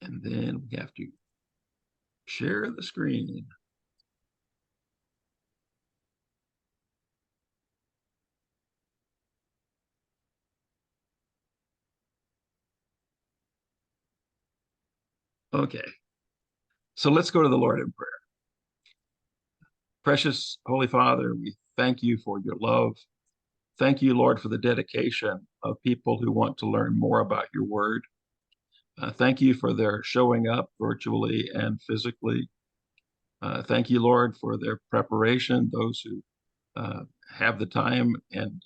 And then we have to share the screen. Okay, so let's go to the Lord in prayer. Precious Holy Father, we thank you for your love. Thank you, Lord, for the dedication of people who want to learn more about your word. Thank you for their showing up virtually and physically. Thank you, Lord, for their preparation, those who have the time and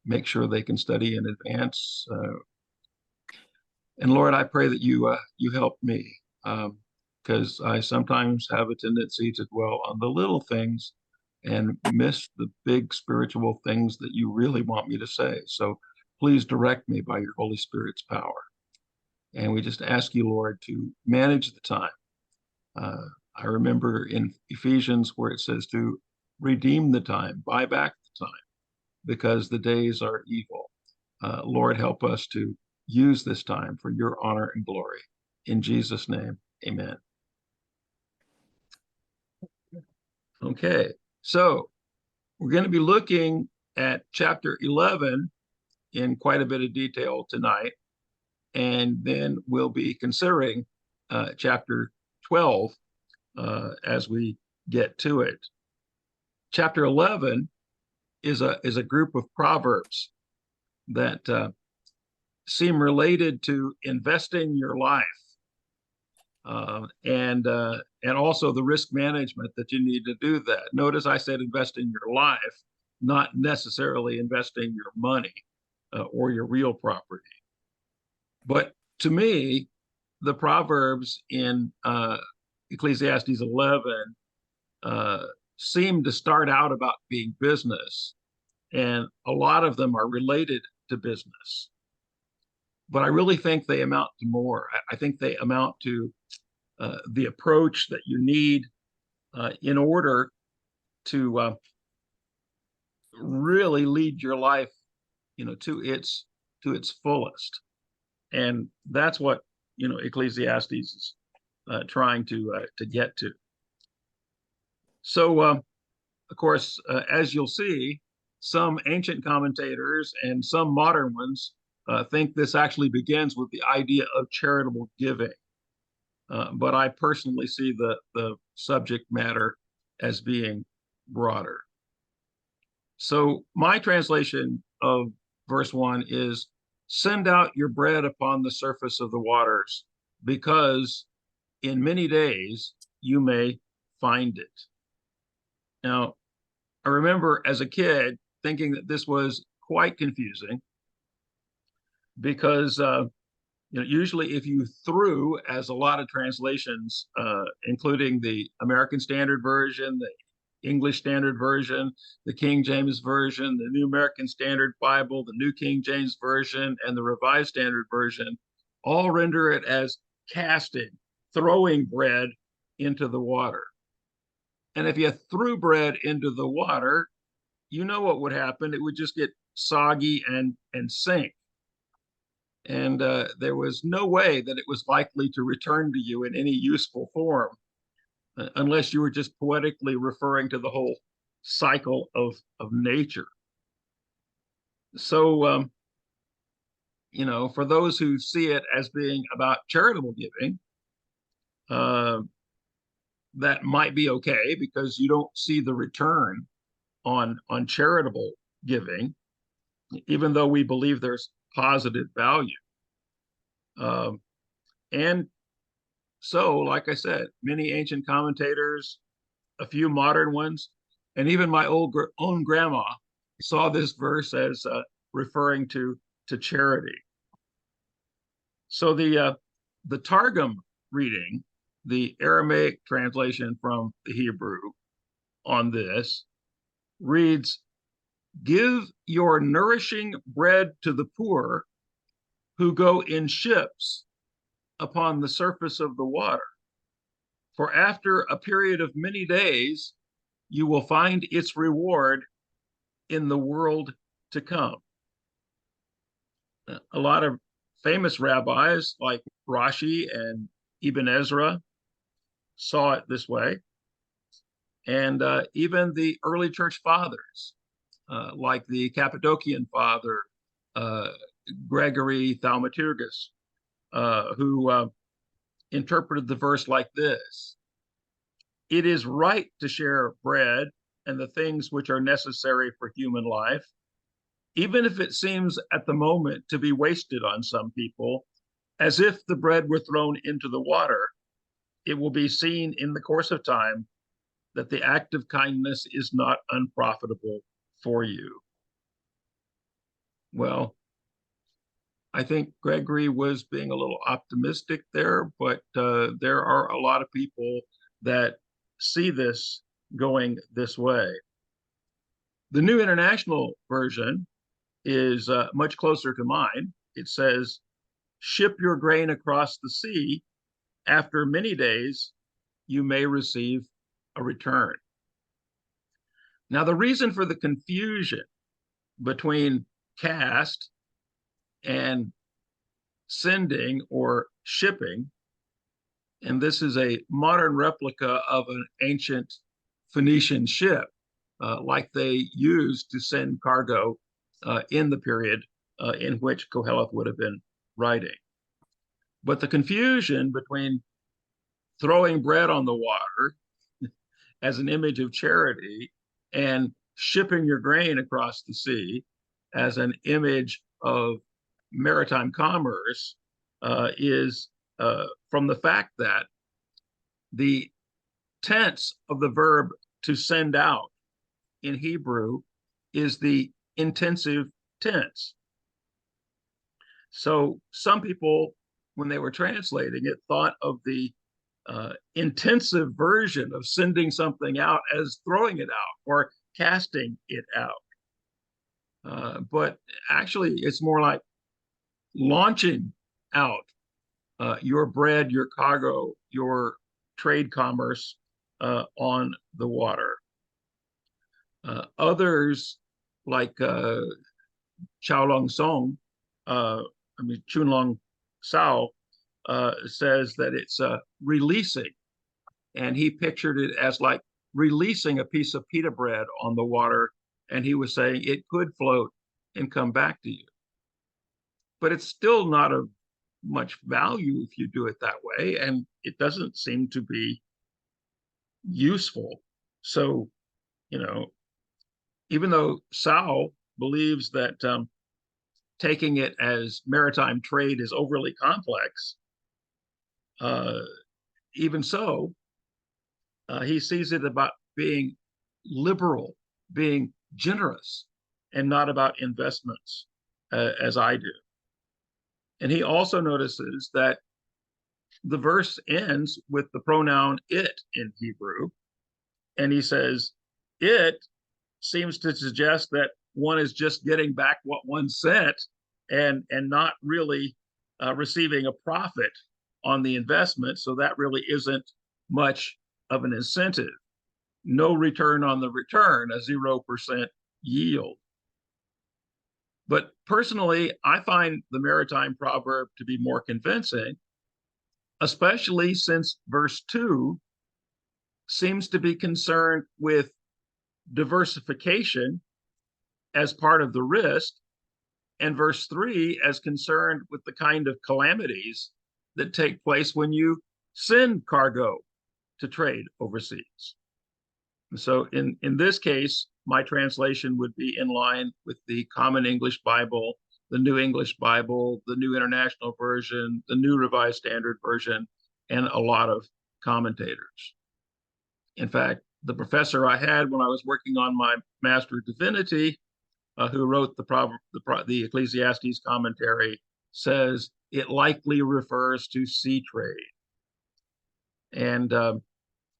make sure they can study in advance. And Lord, I pray that you help me, because I sometimes have a tendency to dwell on the little things and miss the big spiritual things that you really want me to say. So please direct me by your Holy Spirit's power. And we just ask you, Lord, to manage the time. I remember in Ephesians where it says to redeem the time, buy back the time, because the days are evil. Lord, help us to use this time for your honor and glory. In Jesus' name, amen. Okay, so we're going to be looking at chapter 11 in quite a bit of detail tonight, and then we'll be considering chapter 12 as we get to it. Chapter 11 is a group of proverbs that seem related to investing your life and also the risk management that you need to do that. Notice I said invest in your life, not necessarily investing your money or your real property. But to me, the Proverbs in Ecclesiastes 11 seem to start out about being business, and a lot of them are related to business. But I really think they amount to more. I think they amount to the approach that you need in order to really lead your life, to its fullest. And that's what Ecclesiastes is trying to get to. So, of course, as you'll see, some ancient commentators and some modern ones think this actually begins with the idea of charitable giving. But I personally see the subject matter as being broader. So my translation of verse 1 is, send out your bread upon the surface of the waters, because in many days you may find it. Now, I remember as a kid thinking that this was quite confusing because usually if you threw, as a lot of translations, including the American Standard Version, the English Standard Version, the King James Version, the New American Standard Bible, the New King James Version, and the Revised Standard Version, all render it as casting, throwing bread into the water. And if you threw bread into the water, you know what would happen. It would just get soggy and sink. And there was no way that it was likely to return to you in any useful form, unless you were just poetically referring to the whole cycle of nature. So, for those who see it as being about charitable giving, that might be okay because you don't see the return on charitable giving, even though we believe there's positive value. And so, like I said, many ancient commentators, a few modern ones, and even my own grandma saw this verse as referring to charity. So the Targum reading, the Aramaic translation from the Hebrew on this, reads, "Give your nourishing bread to the poor who go in ships upon the surface of the water. For after a period of many days, you will find its reward in the world to come." A lot of famous rabbis like Rashi and Ibn Ezra saw it this way, and even the early church fathers, like the Cappadocian father, uh, Gregory Thaumaturgus, who interpreted the verse like this: "It is right to share bread and the things which are necessary for human life, even if it seems at the moment to be wasted on some people, as if the bread were thrown into the water. It will be seen in the course of time that the act of kindness is not unprofitable for you." Well, I think Gregory was being a little optimistic there, but there are a lot of people that see this going this way. The New International Version is much closer to mine. It says, "Ship your grain across the sea. After many days, you may receive a return." Now, the reason for the confusion between cast and sending or shipping, and this is a modern replica of an ancient Phoenician ship, like they used to send cargo in the period in which Qoheleth would have been writing. But the confusion between throwing bread on the water as an image of charity and shipping your grain across the sea as an image of maritime commerce is from the fact that the tense of the verb to send out in Hebrew is the intensive tense. So some people, when they were translating it, thought of the intensive version of sending something out as throwing it out or casting it out. But actually, it's more like launching out your bread, your cargo, your trade commerce on the water. Others, like Chao Song, Chunlong Sao, says that it's releasing. And he pictured it as like releasing a piece of pita bread on the water. And he was saying it could float and come back to you. But it's still not of much value if you do it that way. And it doesn't seem to be useful. So, even though Sao believes that taking it as maritime trade is overly complex, even so, he sees it about being liberal, being generous, and not about investments, as I do. And he also notices that the verse ends with the pronoun it in Hebrew. And he says, it seems to suggest that one is just getting back what one sent and not really receiving a profit on the investment. So that really isn't much of an incentive. No return on the return, a 0% yield. But personally, I find the maritime proverb to be more convincing, especially since verse 2 seems to be concerned with diversification as part of the risk, and verse 3 as concerned with the kind of calamities that take place when you send cargo to trade overseas. So in this case, my translation would be in line with the Common English Bible, the New English Bible, the New International Version, the New Revised Standard Version, and a lot of commentators. In fact, the professor I had when I was working on my Master of Divinity, who wrote the Ecclesiastes commentary, says it likely refers to sea trade. And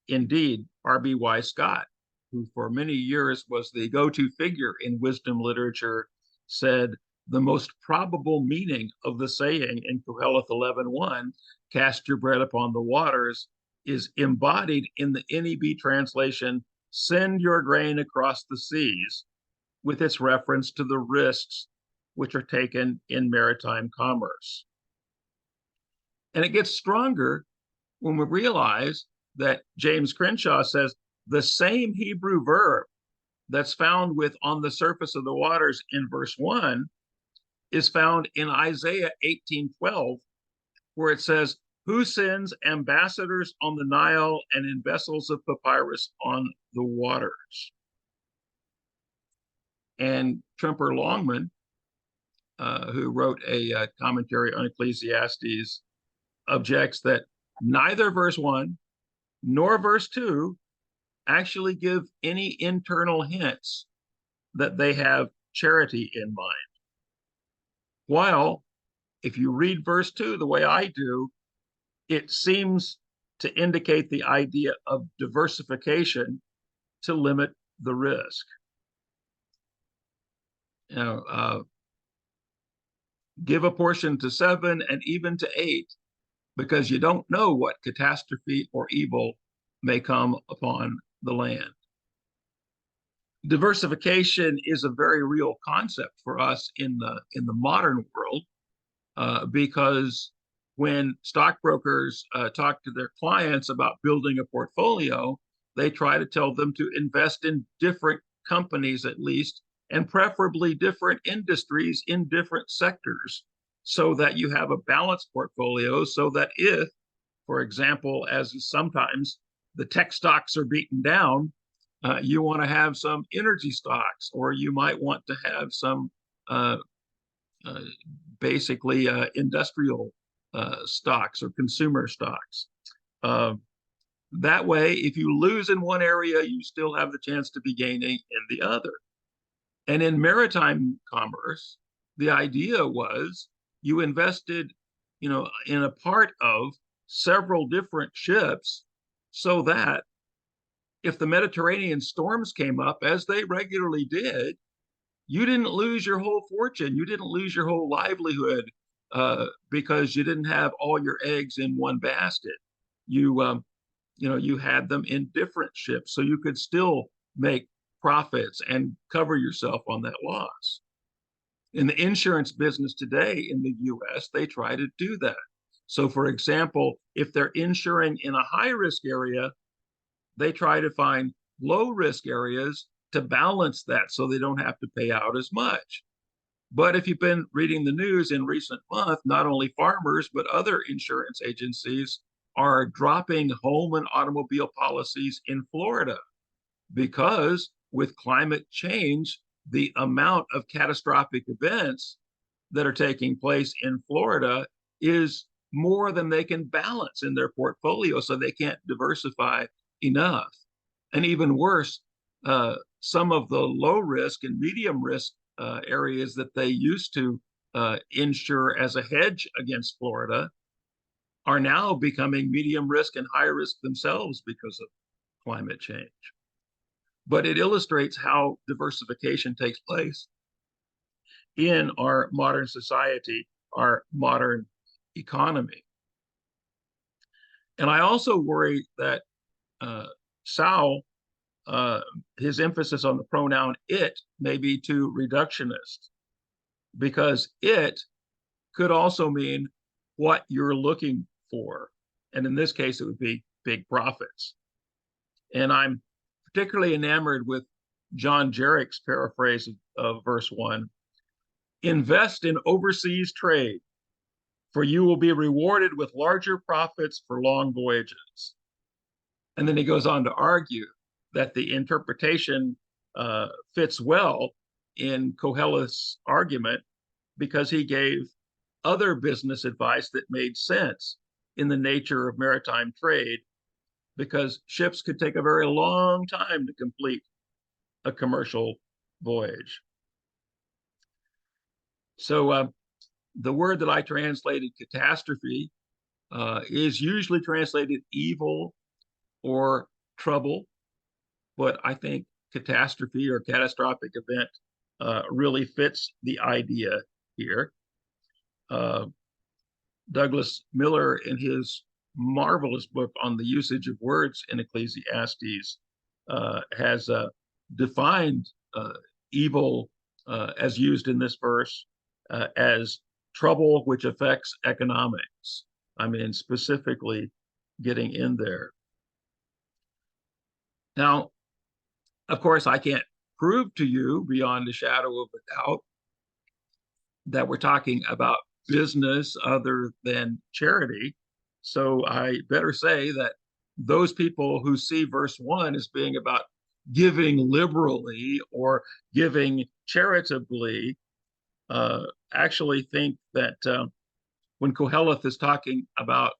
indeed, R.B.Y. Scott, who for many years was the go-to figure in wisdom literature, said the most probable meaning of the saying in Qoheleth 11:1, "Cast your bread upon the waters," is embodied in the NEB translation, "Send your grain across the seas," with its reference to the risks which are taken in maritime commerce. And it gets stronger when we realize that James Crenshaw says the same Hebrew verb that's found with on the surface of the waters in verse 1 is found in Isaiah 18:12, where it says, who sends ambassadors on the Nile and in vessels of papyrus on the waters? And Tremper Longman, who wrote a commentary on Ecclesiastes, objects that neither verse 1 nor verse 2 actually give any internal hints that they have charity in mind. While if you read verse 2 the way I do, it seems to indicate the idea of diversification to limit the risk. Give a portion to 7 and even to 8, because you don't know what catastrophe or evil may come upon the land. Diversification is a very real concept for us in the modern world, because when stockbrokers talk to their clients about building a portfolio, they try to tell them to invest in different companies at least, and preferably different industries in different sectors, so that you have a balanced portfolio, so that if, for example, as sometimes the tech stocks are beaten down, you want to have some energy stocks, or you might want to have some basically industrial stocks or consumer stocks. That way, if you lose in one area, you still have the chance to be gaining in the other. And in maritime commerce, the idea was you invested, in a part of several different ships, so that if the Mediterranean storms came up, as they regularly did, you didn't lose your whole fortune. You didn't lose your whole livelihood because you didn't have all your eggs in one basket. You had them in different ships, so you could still make profits and cover yourself on that loss. In the insurance business today in the US, they try to do that. So, for example, if they're insuring in a high-risk area, they try to find low-risk areas to balance that so they don't have to pay out as much. But if you've been reading the news in recent months, not only farmers, but other insurance agencies are dropping home and automobile policies in Florida, because with climate change, the amount of catastrophic events that are taking place in Florida is more than they can balance in their portfolio, so they can't diversify enough. And even worse, some of the low risk and medium risk areas that they used to insure as a hedge against Florida are now becoming medium risk and high risk themselves because of climate change. But it illustrates how diversification takes place in our modern society, our modern economy. And I also worry that Sal, his emphasis on the pronoun it may be too reductionist, because it could also mean what you're looking for. And in this case, it would be big profits. And I'm particularly enamored with John Jarrick's paraphrase of verse 1. Invest in overseas trade, for you will be rewarded with larger profits for long voyages. And then he goes on to argue that the interpretation fits well in Qoheleth's argument, because he gave other business advice that made sense in the nature of maritime trade, because ships could take a very long time to complete a commercial voyage. So the word that I translated catastrophe is usually translated evil or trouble, but I think catastrophe or catastrophic event really fits the idea here. Douglas Miller, in his marvelous book on the usage of words in Ecclesiastes, has defined evil as used in this verse as trouble which affects economics. I mean, specifically getting in there. Now, of course, I can't prove to you beyond a shadow of a doubt that we're talking about business other than charity. So I better say that those people who see verse 1 as being about giving liberally or giving charitably actually think that when Qoheleth is talking about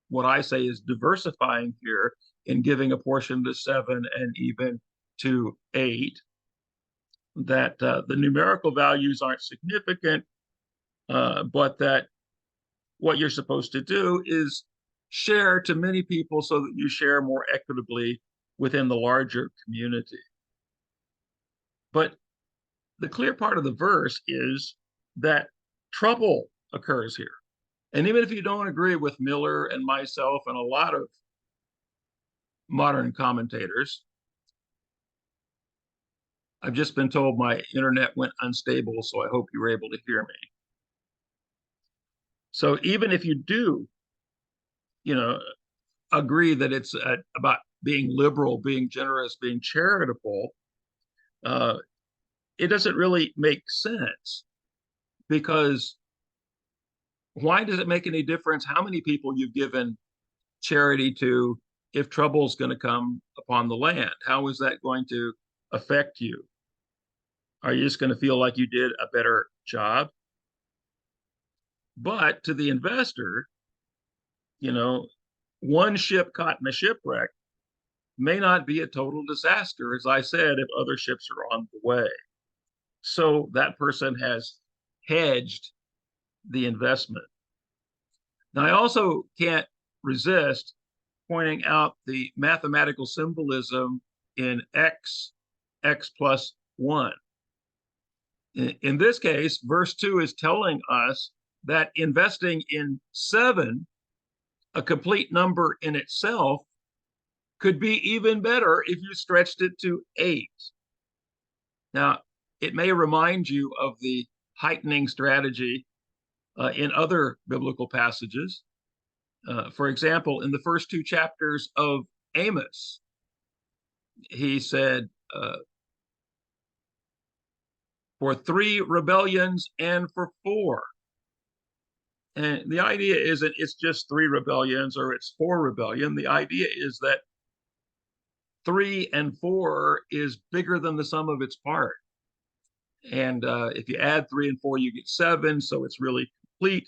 what I say is diversifying here in giving a portion to 7 and even to 8, that the numerical values aren't significant, but that what you're supposed to do is share to many people so that you share more equitably within the larger community. But the clear part of the verse is that trouble occurs here. And even if you don't agree with Miller and myself and a lot of modern commentators, I've just been told my internet went unstable, so I hope you were able to hear me. So even if you do, agree that it's about being liberal, being generous, being charitable, it doesn't really make sense, because why does it make any difference how many people you've given charity to if trouble's going to come upon the land? How is that going to affect you? Are you just going to feel like you did a better job? But to the investor, one ship caught in a shipwreck may not be a total disaster, as I said, if other ships are on the way. So that person has hedged the investment. Now, I also can't resist pointing out the mathematical symbolism in x plus 1. In this case, verse 2 is telling us that investing in 7, a complete number in itself, could be even better if you stretched it to 8. Now, it may remind you of the heightening strategy in other biblical passages. For example, in the first 2 chapters of Amos, he said, for 3 rebellions and for 4. And the idea isn't it's just 3 rebellions or it's 4 rebellion. The idea is that 3 and 4 is bigger than the sum of its part. And if you add 3 and 4, you get 7. So it's really complete.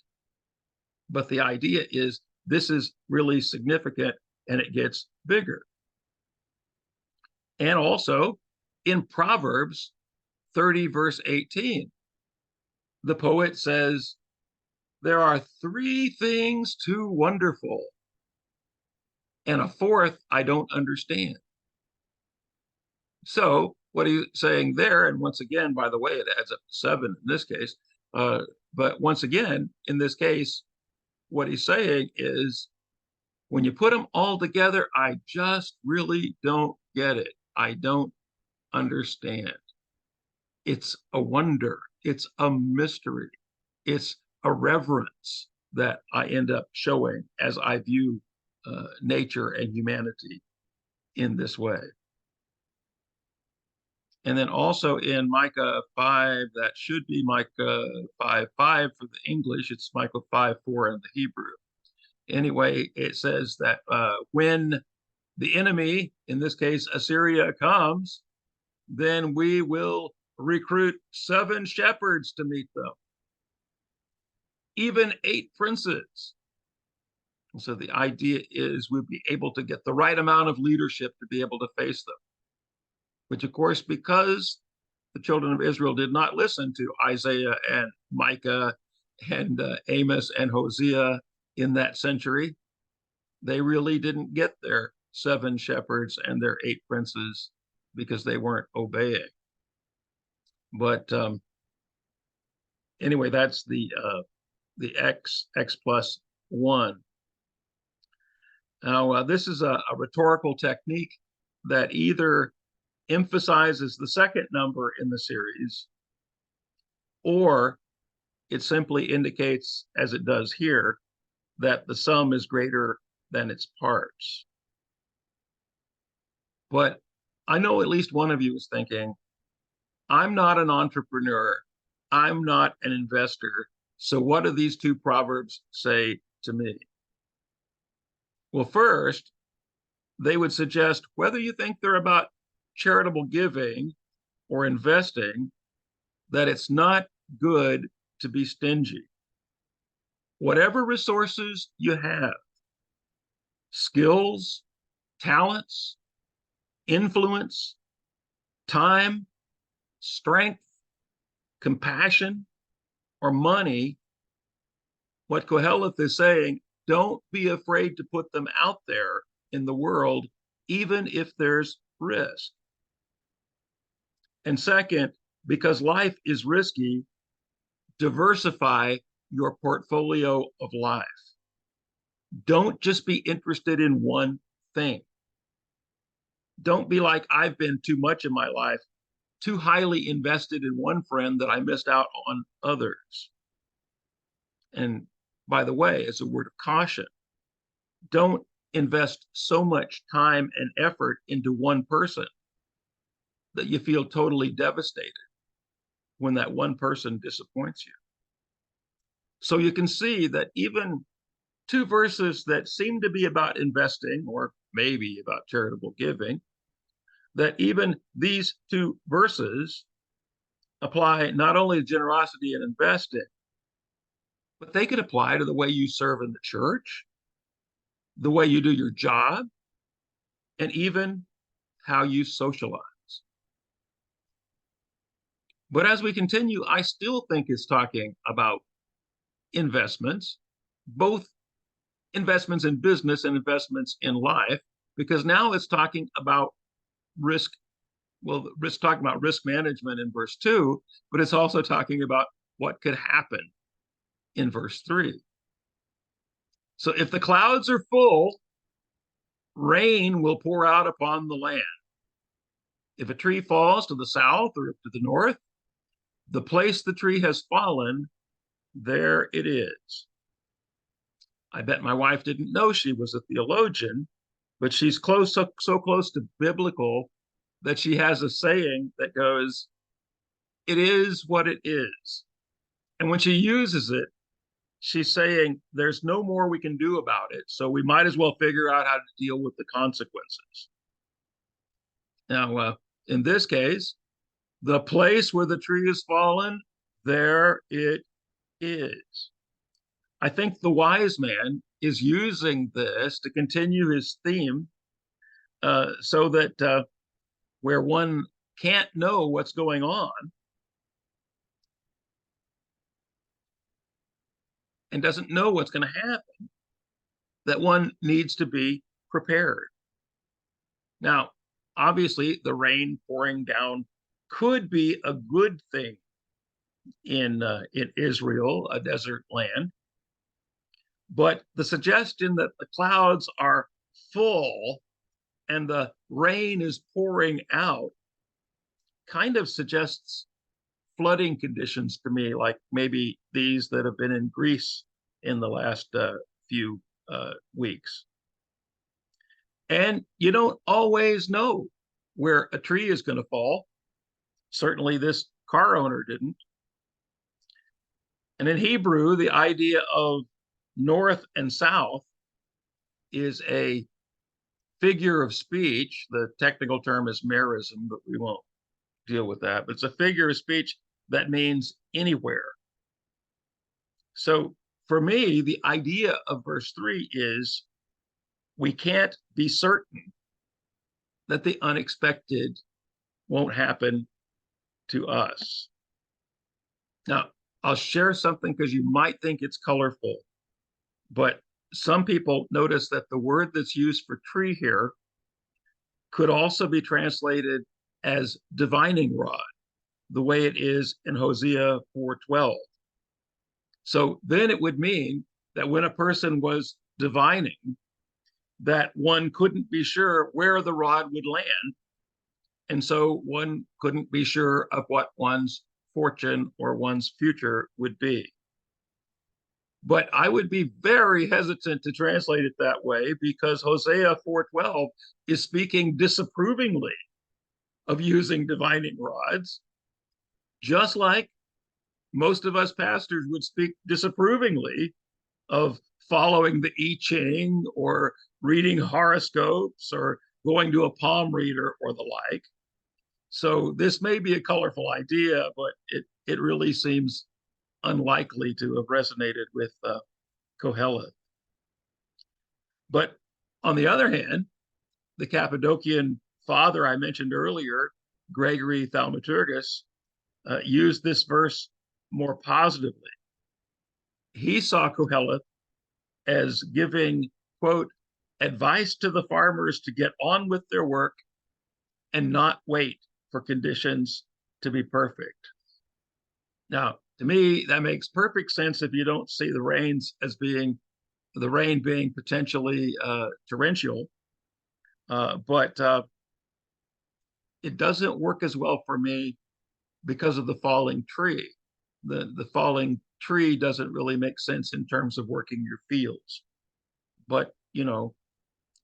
But the idea is this is really significant and it gets bigger. And also in Proverbs 30, verse 18, the poet says, there are 3 things too wonderful, and a 4th I don't understand. So what he's saying there, and once again, by the way, it adds up to 7 in this case, but once again, in this case, what he's saying is, when you put them all together, I just really don't get it. I don't understand. It's a wonder. It's a mystery. It's a reverence that I end up showing as I view nature and humanity in this way. And then also in Micah 5, that should be Micah 5:5 for the English. It's Micah 5:4 in the Hebrew. Anyway, it says that when the enemy, in this case Assyria, comes, then we will recruit 7 shepherds to meet them, even 8 princes. So the idea is we'll be able to get the right amount of leadership to be able to face them, which of course, because the children of Israel did not listen to Isaiah and Micah and Amos and Hosea in that century, they really didn't get their 7 shepherds and their 8 princes because they weren't obeying. But anyway, that's the x plus 1. Now, this is a rhetorical technique that either emphasizes the second number in the series, or it simply indicates, as it does here, that the sum is greater than its parts. But I know at least one of you is thinking, I'm not an entrepreneur. I'm not an investor. So what do these two proverbs say to me? Well, first, they would suggest whether you think they're about charitable giving or investing, that it's not good to be stingy. Whatever resources you have, skills, talents, influence, time, strength, compassion, or money, what Qoheleth is saying, don't be afraid to put them out there in the world, even if there's risk. And second, because life is risky, diversify your portfolio of life. Don't just be interested in one thing. Don't be like I've been too much in my life, too highly invested in one friend that I missed out on others. And by the way, as a word of caution, don't invest so much time and effort into one person that you feel totally devastated when that one person disappoints you. So you can see that even two verses that seem to be about investing or maybe about charitable giving, that even these two verses apply not only to generosity and investing, but they could apply to the way you serve in the church, the way you do your job, and even how you socialize. But as we continue, I still think it's talking about investments, both investments in business and investments in life, because now it's talking about risk. Well, it's talking about risk management in verse 2, but it's also talking about what could happen in verse 3. So if the clouds are full, rain will pour out upon the land. If a tree falls to the south or to the north, the place the tree has fallen, there it is. I bet my wife didn't know she was a theologian, but she's so close to biblical that she has a saying that goes, it is what it is. And when she uses it, she's saying there's no more we can do about it. So we might as well figure out how to deal with the consequences. Now, in this case, the place where the tree has fallen, there it is. I think the wise man is using this to continue his theme so that where one can't know what's going on and doesn't know what's going to happen, that one needs to be prepared. Now, obviously, the rain pouring down could be a good thing in Israel, a desert land. But the suggestion that the clouds are full and the rain is pouring out kind of suggests flooding conditions to me, like maybe these that have been in Greece in the last few weeks. And you don't always know where a tree is going to fall. Certainly this car owner didn't. And in Hebrew, the idea of north and south is a figure of speech. The technical term is merism, but we won't deal with that. But it's a figure of speech that means anywhere. So for me, the idea of verse 3 is we can't be certain that the unexpected won't happen to us. Now, I'll share something because you might think it's colorful, but some people notice that the word that's used for tree here could also be translated as divining rod, the way it is in Hosea 4:12. So then it would mean that when a person was divining, that one couldn't be sure where the rod would land. And so one couldn't be sure of what one's fortune or one's future would be. But I would be very hesitant to translate it that way because Hosea 4:12 is speaking disapprovingly of using divining rods, just like most of us pastors would speak disapprovingly of following the I Ching or reading horoscopes or going to a palm reader or the like. So this may be a colorful idea, but it really seems unlikely to have resonated with Qoheleth. But on the other hand, the Cappadocian father I mentioned earlier, Gregory Thaumaturgus, used this verse more positively. He saw Qoheleth as giving, quote, advice to the farmers to get on with their work and not wait for conditions to be perfect. Now, to me, that makes perfect sense if you don't see the rains as being the rain being potentially torrential, but it doesn't work as well for me because of the falling tree. The falling tree doesn't really make sense in terms of working your fields. But,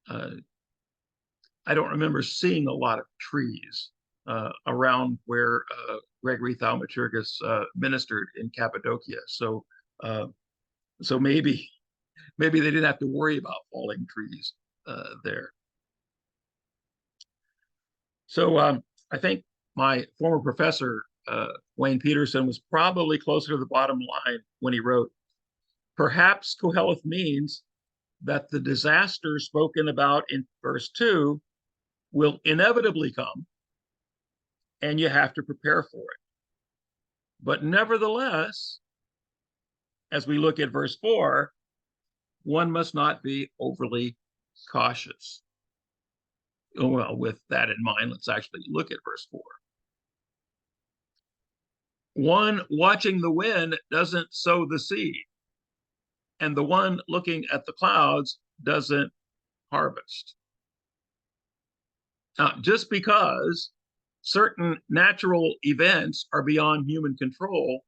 I don't remember seeing a lot of trees around where Gregory Thaumaturgus ministered in Cappadocia. So maybe they didn't have to worry about falling trees there. So I think my former professor, Wayne Peterson, was probably closer to the bottom line when he wrote, perhaps Qoheleth means that the disaster spoken about in verse 2 will inevitably come, and you have to prepare for it. But nevertheless, as we look at verse 4, one must not be overly cautious. Well, with that in mind, let's actually look at verse 4. One watching the wind doesn't sow the seed, and the one looking at the clouds doesn't harvest. Now, just because certain natural events are beyond human control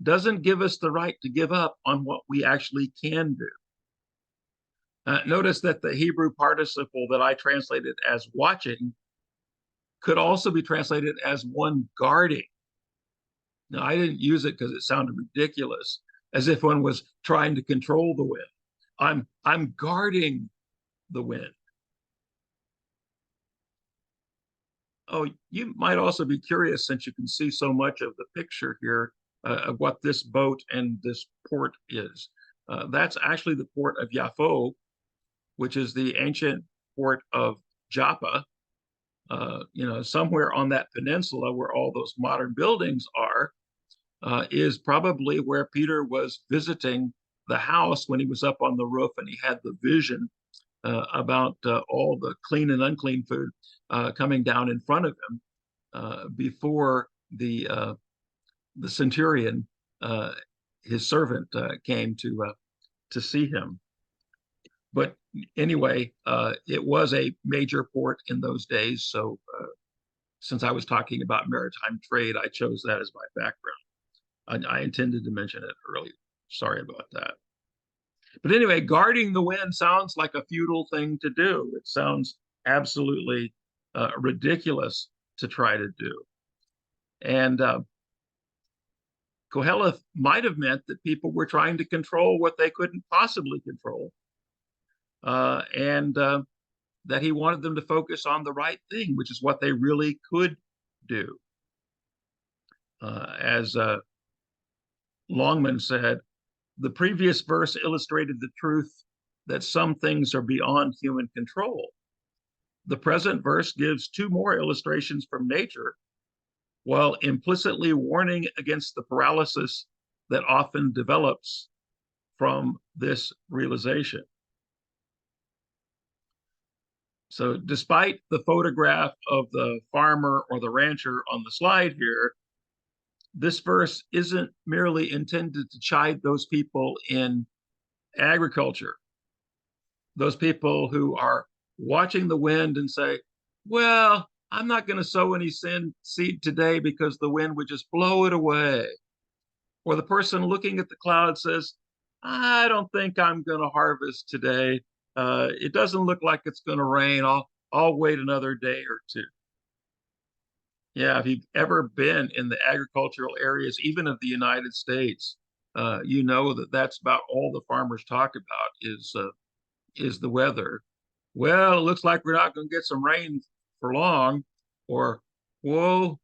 doesn't give us the right to give up on what we actually can do. Notice that the Hebrew participle that I translated as watching could also be translated as one guarding. Now, I didn't use it because it sounded ridiculous, as if one was trying to control the wind. I'm guarding the wind. Oh, you might also be curious, since you can see so much of the picture here, of what this boat and this port is. That's actually the port of Yaffo, which is the ancient port of Joppa. Somewhere on that peninsula where all those modern buildings are, is probably where Peter was visiting the house when he was up on the roof and he had the vision about all the clean and unclean food coming down in front of him before the centurion, his servant, came to see him. But anyway, it was a major port in those days. So since I was talking about maritime trade, I chose that as my background. I intended to mention it earlier. Sorry about that. But anyway, guarding the wind sounds like a futile thing to do. It sounds absolutely ridiculous to try to do. And Qoheleth might have meant that people were trying to control what they couldn't possibly control, and that he wanted them to focus on the right thing, which is what they really could do. As Longman said, the previous verse illustrated the truth that some things are beyond human control. The present verse gives two more illustrations from nature, while implicitly warning against the paralysis that often develops from this realization. So despite the photograph of the farmer or the rancher on the slide here, this verse isn't merely intended to chide those people in agriculture, those people who are watching the wind and say, well, I'm not going to sow any seed today because the wind would just blow it away. Or the person looking at the cloud says, I don't think I'm going to harvest today. It doesn't look like it's going to rain. I'll wait another day or two. Yeah, if you've ever been in the agricultural areas, even of the United States, you know that that's about all the farmers talk about is the weather. Well, it looks like we're not going to get some rain for long, or whoa,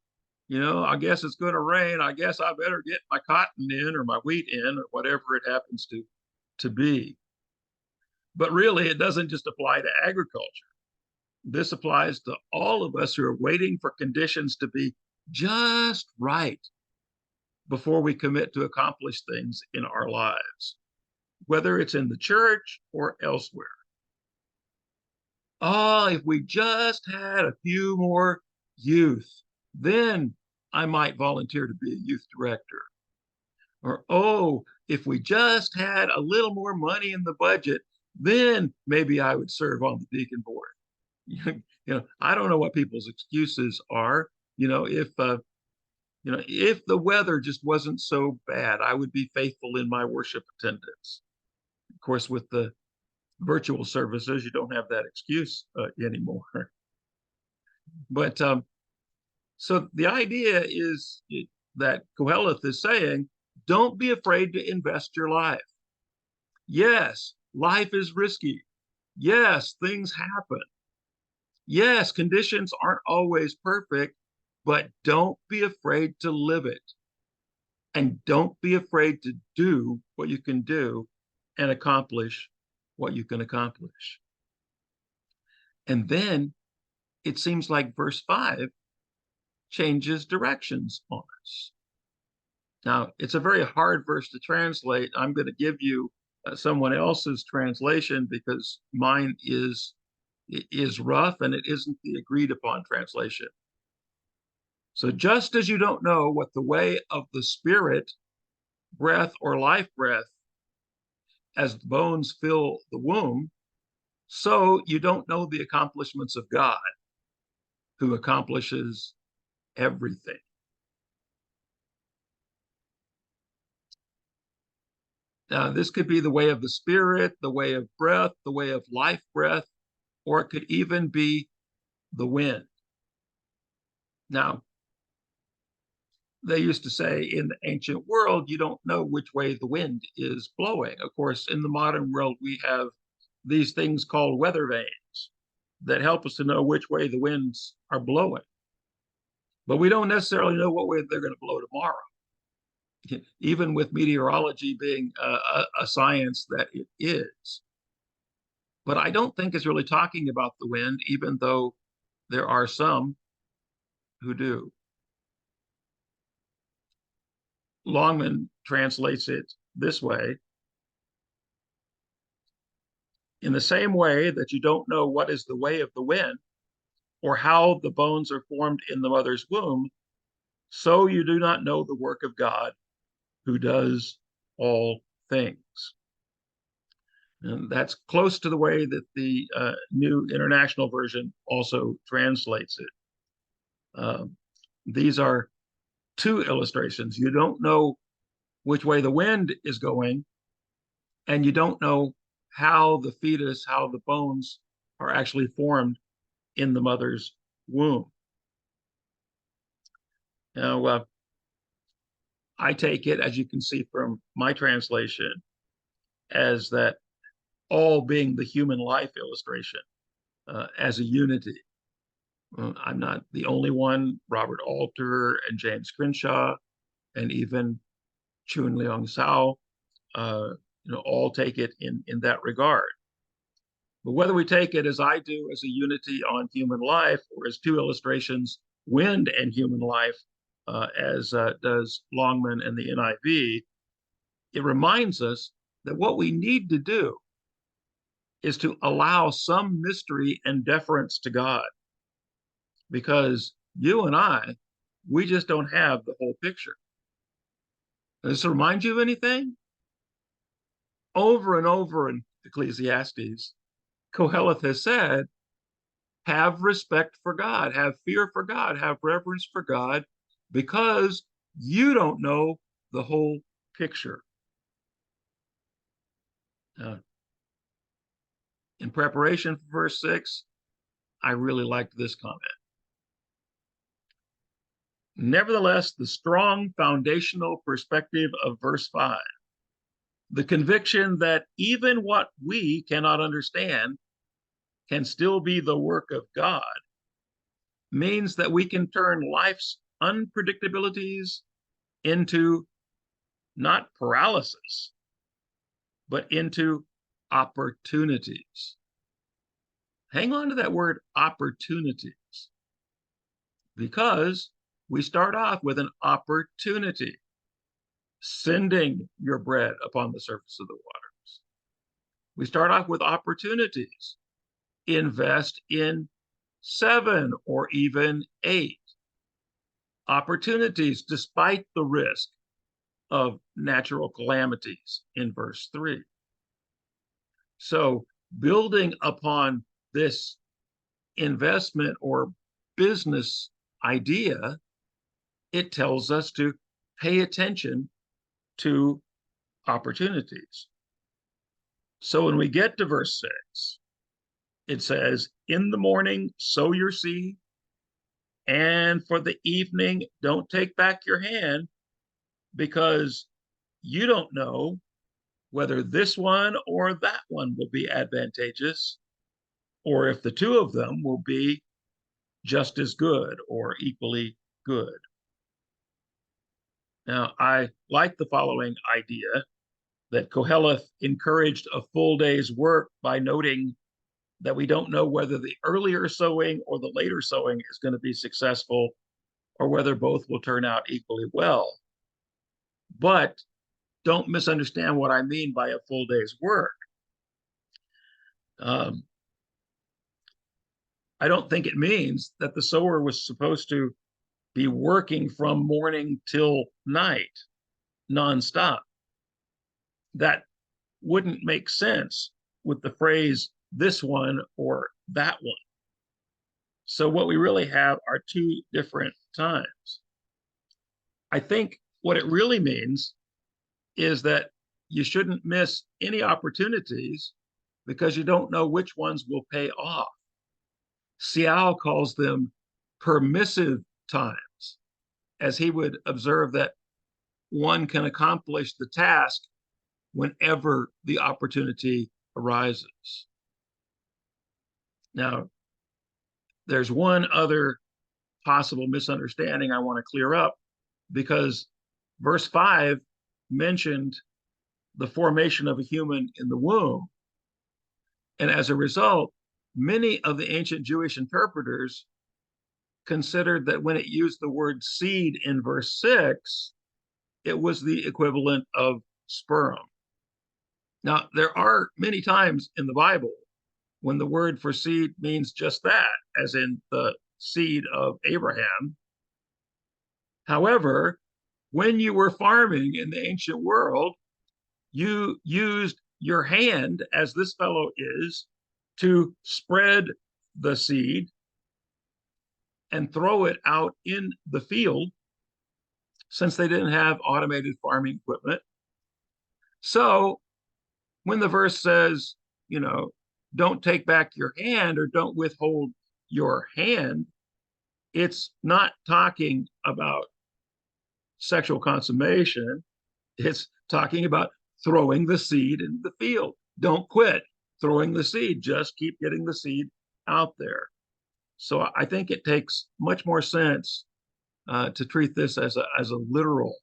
I guess it's going to rain. I guess I better get my cotton in or my wheat in or whatever it happens to be. But really, it doesn't just apply to agriculture. This applies to all of us who are waiting for conditions to be just right before we commit to accomplish things in our lives, whether it's in the church or elsewhere. Oh, if we just had a few more youth, then I might volunteer to be a youth director. Or, oh, if we just had a little more money in the budget, then maybe I would serve on the deacon board. I don't know what people's excuses are. If the weather just wasn't so bad, I would be faithful in my worship attendance. Of course, with the virtual services, you don't have that excuse anymore. But so the idea is that Qoheleth is saying, don't be afraid to invest your life. Yes, life is risky. Yes, things happen. Yes, conditions aren't always perfect, but don't be afraid to live it. And don't be afraid to do what you can do and accomplish what you can accomplish. And then it seems like verse 5 changes directions on us. Now, it's a very hard verse to translate. I'm going to give you someone else's translation because mine is rough and it isn't the agreed upon translation. So just as you don't know what the way of the spirit, breath or life breath, as the bones fill the womb, so you don't know the accomplishments of God, who accomplishes everything. Now, this could be the way of the spirit, the way of breath, the way of life breath, or it could even be the wind. Now, they used to say in the ancient world, you don't know which way the wind is blowing. Of course, in the modern world, we have these things called weather vanes that help us to know which way the winds are blowing. But we don't necessarily know what way they're going to blow tomorrow, even with meteorology being a science that it is. But I don't think it's really talking about the wind, even though there are some who do. Longman translates it this way: in the same way that you don't know what is the way of the wind or how the bones are formed in the mother's womb, so you do not know the work of God who does all things. And that's close to the way that the New International Version also translates it. These are two illustrations. You don't know which way the wind is going, and you don't know how the fetus, how the bones are actually formed in the mother's womb. Now, I take it, as you can see from my translation, as that all being the human life illustration as a unity. I'm not the only one. Robert Alter and James Crenshaw and even Chun Leong Sao, all take it in that regard. But whether we take it as I do, as a unity on human life, or as two illustrations, wind and human life, as does Longman and the NIV, it reminds us that what we need to do is to allow some mystery and deference to God, because you and I, we just don't have the whole picture. Does this remind you of anything? Over and over in Ecclesiastes, Qoheleth has said, have respect for God, have fear for God, have reverence for God, because you don't know the whole picture. Uh, in preparation for verse 6, I really liked this comment. Nevertheless, the strong foundational perspective of verse 5, the conviction that even what we cannot understand can still be the work of God, means that we can turn life's unpredictabilities into not paralysis, but into opportunities. Hang on to that word opportunities, because we start off with an opportunity, sending your bread upon the surface of the waters. We start off with opportunities. Invest in 7 or even 8 opportunities despite the risk of natural calamities in verse 3. So, building upon this investment or business idea, it tells us to pay attention to opportunities. So when we get to verse 6, it says, in the morning, sow your seed, and for the evening, don't take back your hand, because you don't know whether this one or that one will be advantageous, or if the two of them will be just as good or equally good. Now, I like the following idea that Qoheleth encouraged a full day's work by noting that we don't know whether the earlier sowing or the later sowing is going to be successful, or whether both will turn out equally well. But don't misunderstand what I mean by a full day's work. I don't think it means that the sower was supposed to be working from morning till night nonstop. That wouldn't make sense with the phrase this one or that one. So what we really have are 2 different times. I think what it really means is that you shouldn't miss any opportunities, because you don't know which ones will pay off. Siao calls them permissive times, as he would observe that one can accomplish the task whenever the opportunity arises. Now, there's one other possible misunderstanding I want to clear up, because verse 5 mentioned the formation of a human in the womb. And as a result, many of the ancient Jewish interpreters considered that when it used the word seed in verse 6, it was the equivalent of sperm. Now, there are many times in the Bible when the word for seed means just that, as in the seed of Abraham. However, when you were farming in the ancient world, you used your hand, as this fellow is, to spread the seed and throw it out in the field, since they didn't have automated farming equipment. So when the verse says, don't take back your hand or don't withhold your hand, it's not talking about sexual consummation. It's talking about throwing the seed in the field. Don't quit throwing the seed. Just keep getting the seed out there. So I think it takes much more sense to treat this as a literal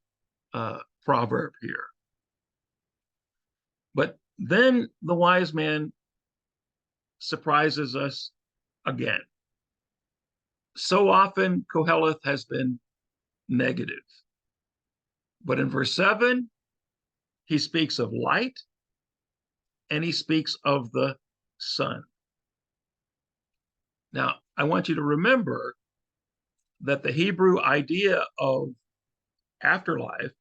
proverb here. But then the wise man surprises us again. So often Qoheleth has been negative. But in verse 7, he speaks of light, and he speaks of the sun. Now, I want you to remember that the Hebrew idea of afterlife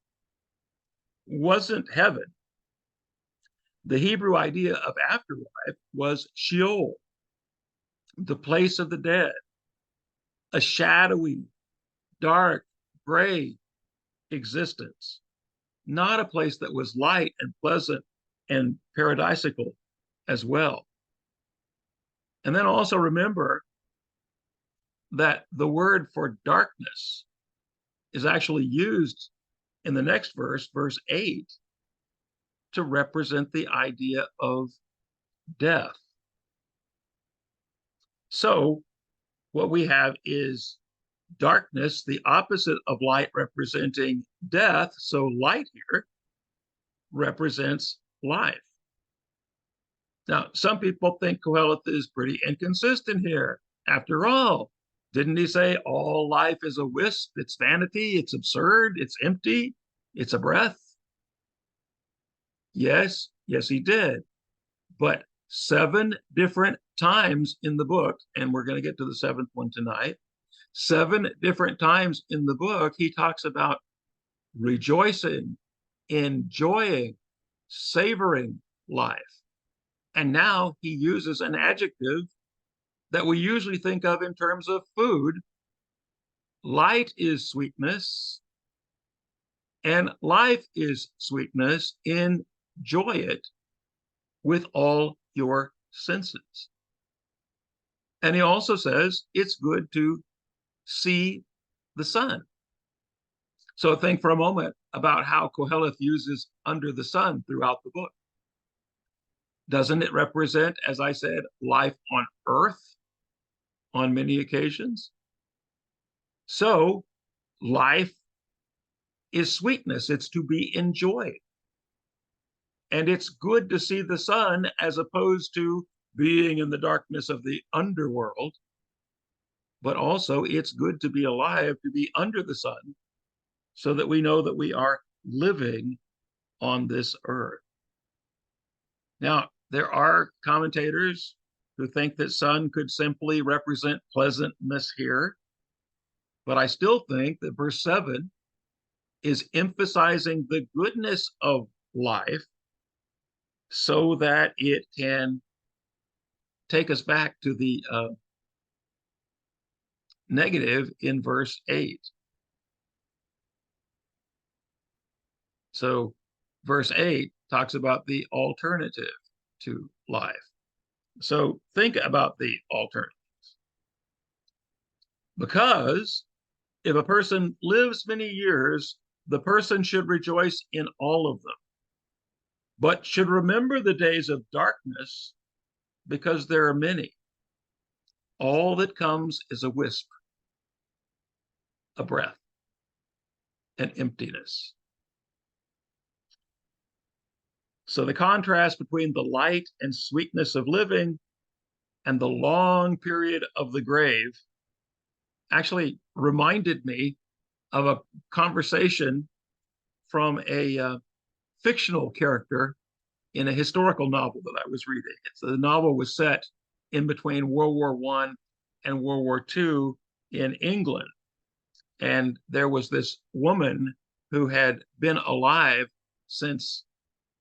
wasn't heaven. The Hebrew idea of afterlife was Sheol, the place of the dead, a shadowy, dark, gray existence, not a place that was light and pleasant and paradisical as well. And then also remember that the word for darkness is actually used in the next verse, verse 8, to represent the idea of death. So what we have is darkness, the opposite of light, representing death. So light here represents life. Now, some people think Qoheleth is pretty inconsistent here. After all, didn't he say all life is a wisp? It's vanity, it's absurd, it's empty, it's a breath? Yes, he did. But 7 different times in the book, and we're going to get to the 7th one tonight, 7 different times in the book, he talks about rejoicing, enjoying, savoring life. And now he uses an adjective that we usually think of in terms of food. Light is sweetness, and life is sweetness. Enjoy it with all your senses. And he also says it's good to see the sun. So think for a moment about how Qoheleth uses under the sun throughout the book. Doesn't it represent, as I said, life on earth on many occasions? So life is sweetness. It's to be enjoyed. And it's good to see the sun as opposed to being in the darkness of the underworld. But also it's good to be alive, to be under the sun, so that we know that we are living on this earth. Now, there are commentators who think that sun could simply represent pleasantness here. But I still think that verse 7 is emphasizing the goodness of life so that it can take us back to the negative in verse 8. So verse 8 talks about the alternative to life. So think about the alternatives. Because if a person lives many years, the person should rejoice in all of them, but should remember the days of darkness, because there are many. All that comes is a wisp, a breath, an emptiness. So the contrast between the light and sweetness of living and the long period of the grave actually reminded me of a conversation from a fictional character in a historical novel that I was reading. The novel was set in between World War I and World War II in England. And there was this woman who had been alive since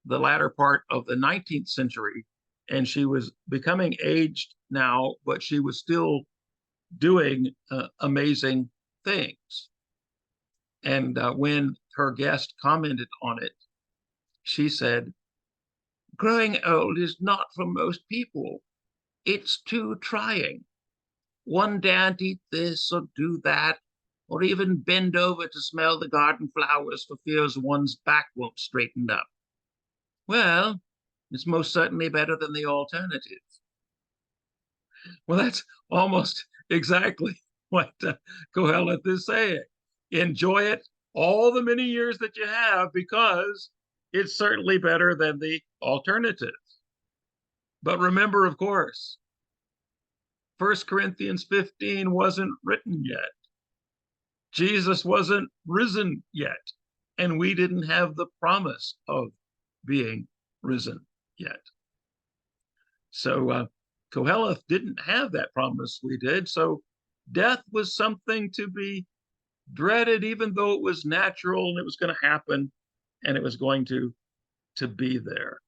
the latter part of the 19th century, and she was becoming aged now, but she was still doing amazing things. And when her guest commented on it, she said, "Growing old is not for most people. It's too trying. One daren't eat this or do that, or even bend over to smell the garden flowers for fears one's back won't straighten up. Well, it's most certainly better than the alternative." Well, that's almost exactly what Qoheleth is saying. Enjoy it all the many years that you have, because it's certainly better than the alternative. But remember, of course, 1 Corinthians 15 wasn't written yet. Jesus wasn't risen yet, and we didn't have the promise of being risen yet. So Qoheleth didn't have that promise we did. So death was something to be dreaded, even though it was natural and it was going to happen and it was going to be there.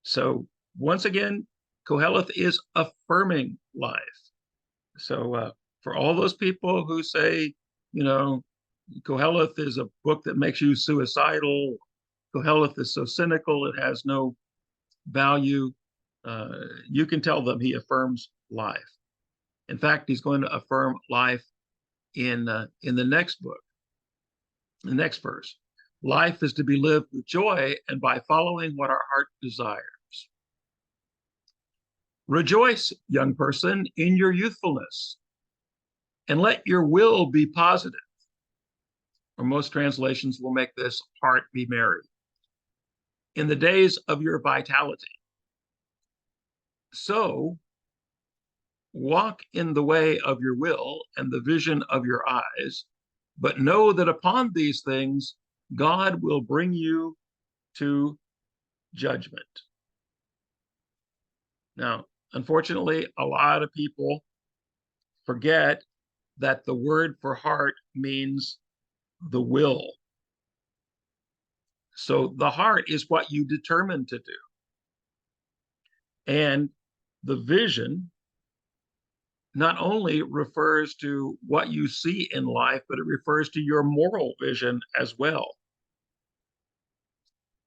So once again, Qoheleth is affirming life. So for all those people who say, Qoheleth is a book that makes you suicidal, Qoheleth is so cynical, it has no value. You can tell them he affirms life. In fact, he's going to affirm life in the next book, the next verse. Life is to be lived with joy and by following what our heart desires. Rejoice, young person, in your youthfulness, and let your will be positive. Or most translations will make this heart be merry. In the days of your vitality. So walk in the way of your will and the vision of your eyes, but know that upon these things God will bring you to judgment. Now, unfortunately, a lot of people forget that the word for heart means the will. So the heart is what you determine to do. And the vision not only refers to what you see in life, but it refers to your moral vision as well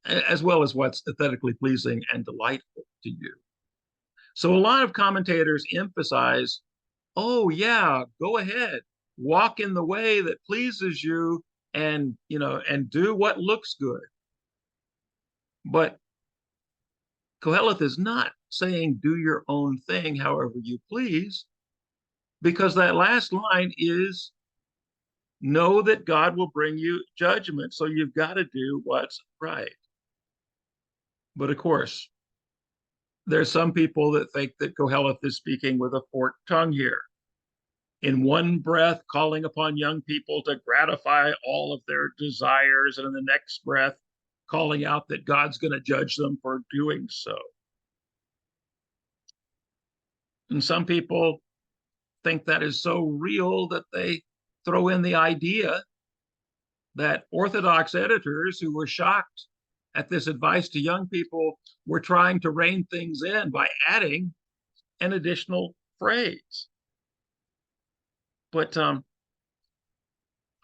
as what's aesthetically pleasing and delightful to you. So a lot of commentators emphasize, oh yeah, go ahead, walk in the way that pleases you and, and do what looks good. But Qoheleth is not saying do your own thing however you please, because that last line is know that God will bring you judgment. So you've got to do what's right. But of course, there's some people that think that Qoheleth is speaking with a forked tongue here. In one breath, calling upon young people to gratify all of their desires, and in the next breath, calling out that God's going to judge them for doing so. And some people think that is so real that they throw in the idea that Orthodox editors who were shocked at this advice to young people were trying to rein things in by adding an additional phrase. But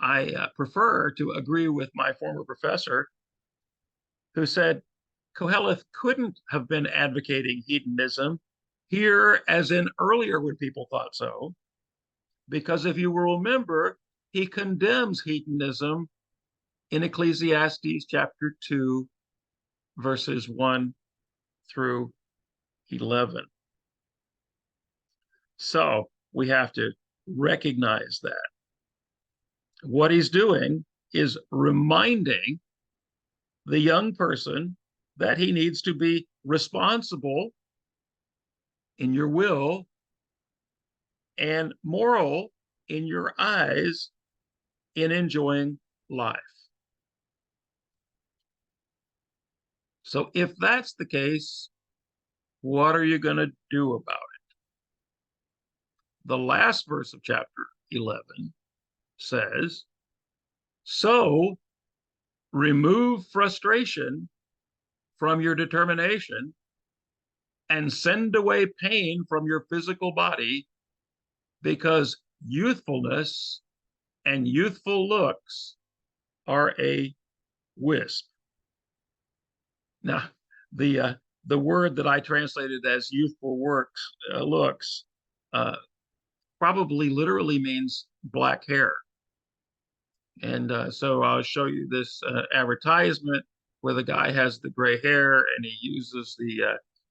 I prefer to agree with my former professor who said Qoheleth couldn't have been advocating hedonism here as in earlier when people thought so, because if you will remember, he condemns hedonism in Ecclesiastes chapter 2, verses 1 through 11. So we have to recognize that. What he's doing is reminding the young person that he needs to be responsible in your will and moral in your eyes in enjoying life. So if that's the case, what are you going to do about it? The last verse of chapter 11 says, so remove frustration from your determination and send away pain from your physical body, because youthfulness and youthful looks are a wisp. Now, the word that I translated as youthful looks probably literally means black hair. And so I'll show you this advertisement where the guy has the gray hair and he uses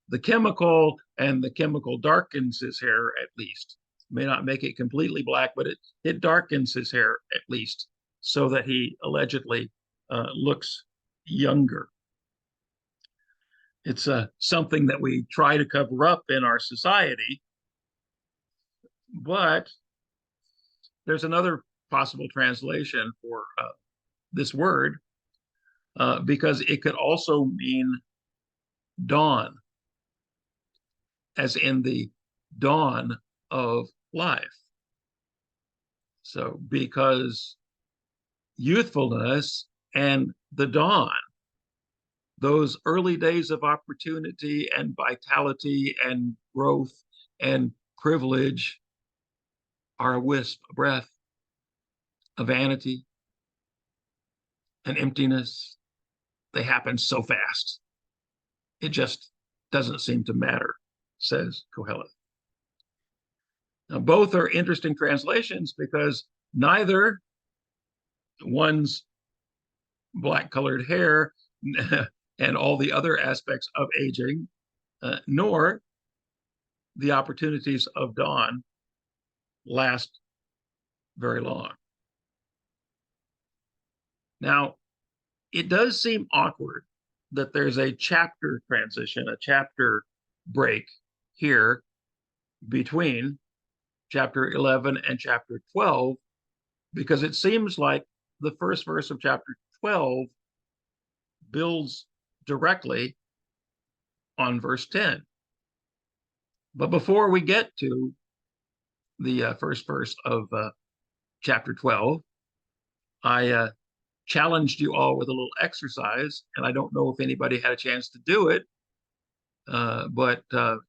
the chemical, and the chemical darkens his hair at least. May not make it completely black, but it darkens his hair at least, so that he allegedly looks younger. It's something that we try to cover up in our society, but there's another possible translation for this word, because it could also mean dawn, as in the dawn of life. So because youthfulness and the dawn, those early days of opportunity and vitality and growth and privilege, are a wisp, a breath, a vanity, an emptiness. they happen so fast. It just doesn't seem to matter, says Qoheleth. Now, both are interesting translations because neither one's black-colored hair and all the other aspects of aging, nor the opportunities of dawn last very long. Now, it does seem awkward that there's a chapter transition, a chapter break here between chapter 11 and chapter 12, because it seems like the first verse of chapter 12 builds directly on verse 10. But before we get to the first verse of chapter 12, I challenged you all with a little exercise, and I don't know if anybody had a chance to do it, but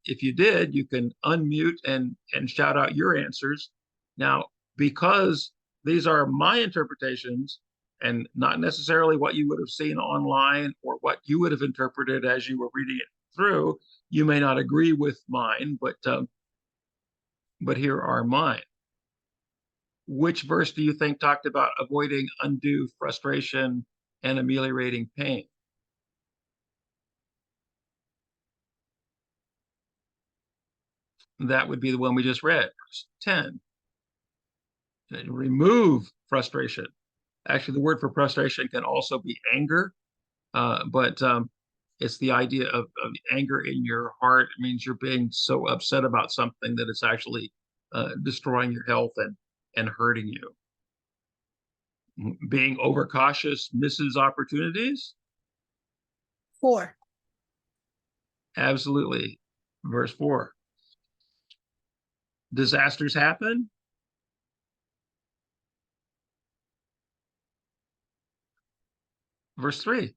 if you did, you can unmute and shout out your answers. Now, because these are my interpretations and not necessarily what you would have seen online or what you would have interpreted as you were reading it through, you may not agree with mine, but here are mine. Which verse do you think talked about avoiding undue frustration and ameliorating pain? That would be the one we just read, verse 10. Remove frustration. Actually, the word for frustration can also be anger, but it's the idea of anger in your heart. It means you're being so upset about something that it's actually destroying your health and hurting you. Being overcautious misses opportunities. 4. Absolutely. Verse 4. Disasters happen. Verse 3.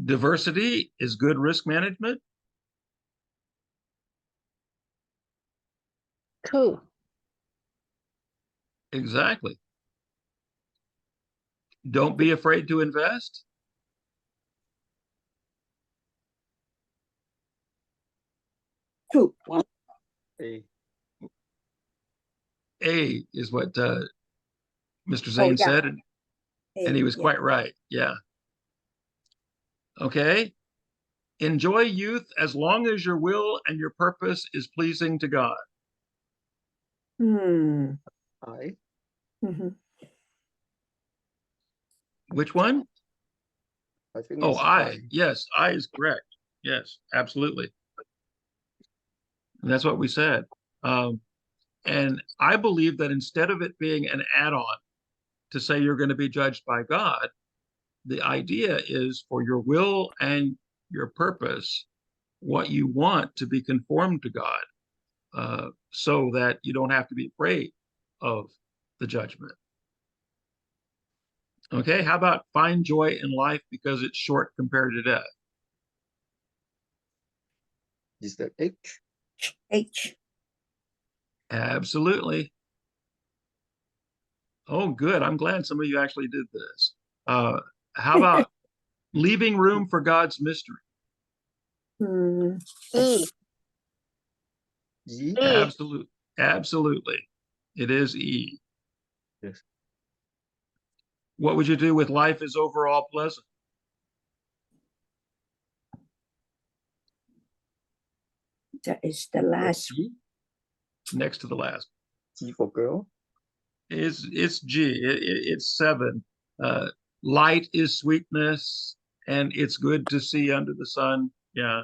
Diversity is good risk management. 2. Exactly. Don't be afraid to invest. 2. A. A is what Mr. Zane said, and he was quite right. Yeah. Okay. Enjoy youth as long as your will and your purpose is pleasing to God. I. Which one? I think Oh, it's I. Yes, I is correct. Yes, absolutely. And that's what we said. And I believe that instead of it being an add-on to say you're going to be judged by God, the idea is for your will and your purpose, what you want to be conformed to God, so that you don't have to be afraid of the judgment. Okay, how about find joy in life because it's short compared to death? Is that H? H. Absolutely. Oh, good. I'm glad some of you actually did this. How about leaving room for God's mystery? E. E? Absolutely. It is E. Yes. What would you do with life is overall pleasant? That is the last. G? Next to the last. G for girl? It's G. It's 7. Light is sweetness, and it's good to see under the sun. Yeah.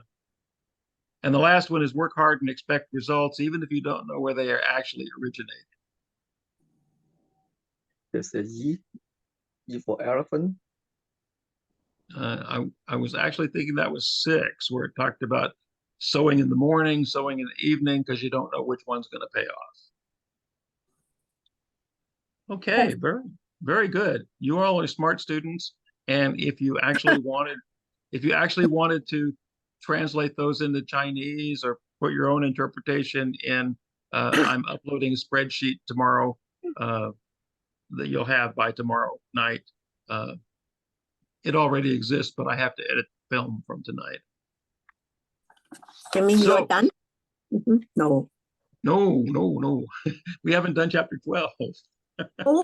And the last one is work hard and expect results, even if you don't know where they are actually originating. There's a E. E for elephant. I was actually thinking that was 6, where it talked about sowing in the morning, sowing in the evening, because you don't know which one's going to pay off. Okay, very, very good. You all are smart students, and if you actually wanted to translate those into Chinese or put your own interpretation in, I'm uploading a spreadsheet tomorrow that you'll have by tomorrow night. It already exists, but I have to edit the film from tonight. You mean you're So- done? No. No. We haven't done chapter 12. Oh,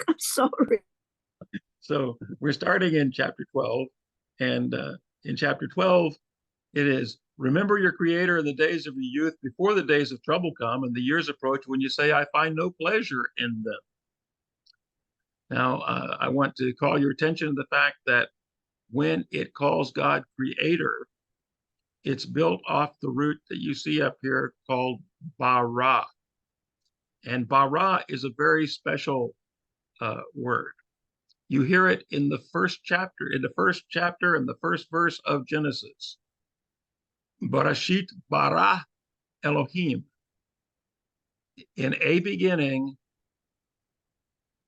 I'm sorry. So we're starting in chapter 12. And in chapter 12, it is, remember your creator in the days of your youth before the days of trouble come and the years approach when you say, I find no pleasure in them. Now, I want to call your attention to the fact that when it calls God creator, it's built off the root that you see up here called bara. And bara is a very special word. You hear it in the first chapter and the first verse of Genesis. Barashit bara Elohim. In a beginning,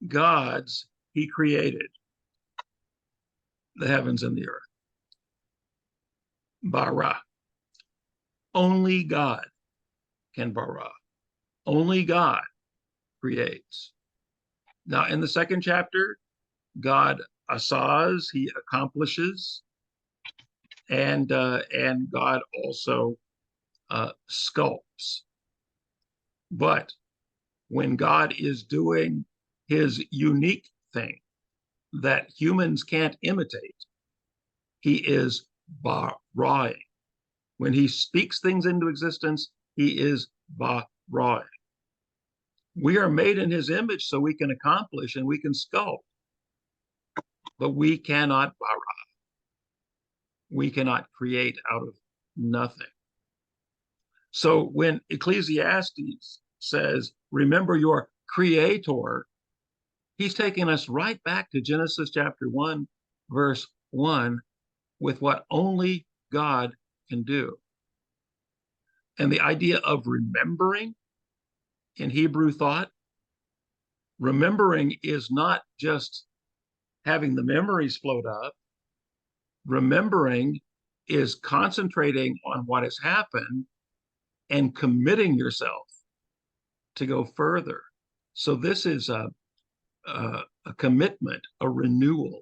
he created the heavens and the earth. Bara. Only God can bara. Only God creates. Now, in the second chapter, God asas, he accomplishes, and God also sculpts. But when God is doing his unique thing that humans can't imitate, he is baraing. When he speaks things into existence, he is baraing. We are made in his image so we can accomplish and we can sculpt, but we cannot bara. We cannot create out of nothing. So when Ecclesiastes says, remember your creator, he's taking us right back to Genesis chapter 1, verse 1, with what only God can do. And the idea of remembering in Hebrew thought, remembering is not just having the memories float up. Remembering is concentrating on what has happened and committing yourself to go further. So this is a commitment, a renewal.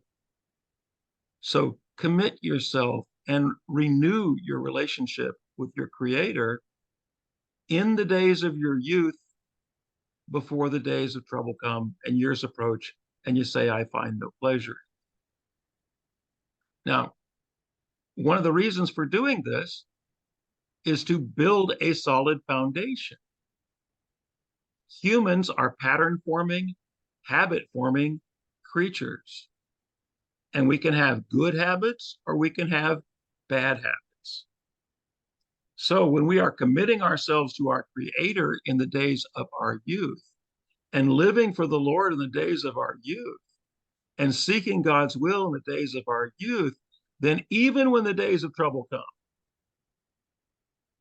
So commit yourself and renew your relationship with your creator in the days of your youth before the days of trouble come and years approach and you say, I find no pleasure. Now, one of the reasons for doing this is to build a solid foundation. Humans are pattern forming, habit forming creatures. And we can have good habits or we can have bad habits. So when we are committing ourselves to our creator in the days of our youth and living for the Lord in the days of our youth and seeking God's will in the days of our youth, then even when the days of trouble come,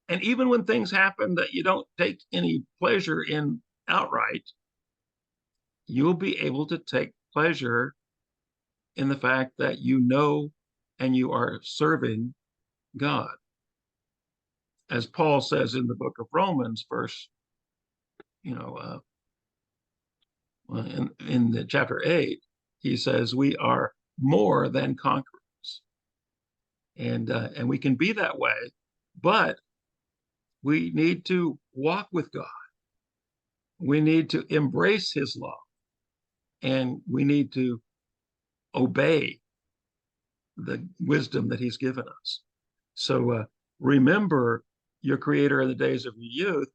and even when things happen that you don't take any pleasure in outright, you'll be able to take pleasure in the fact that you know and you are serving God. As Paul says in the book of Romans, in the chapter 8, he says we are more than conquerors. And we can be that way, but we need to walk with God. We need to embrace his love, and we need to obey the wisdom that he's given us. So remember your creator in the days of your youth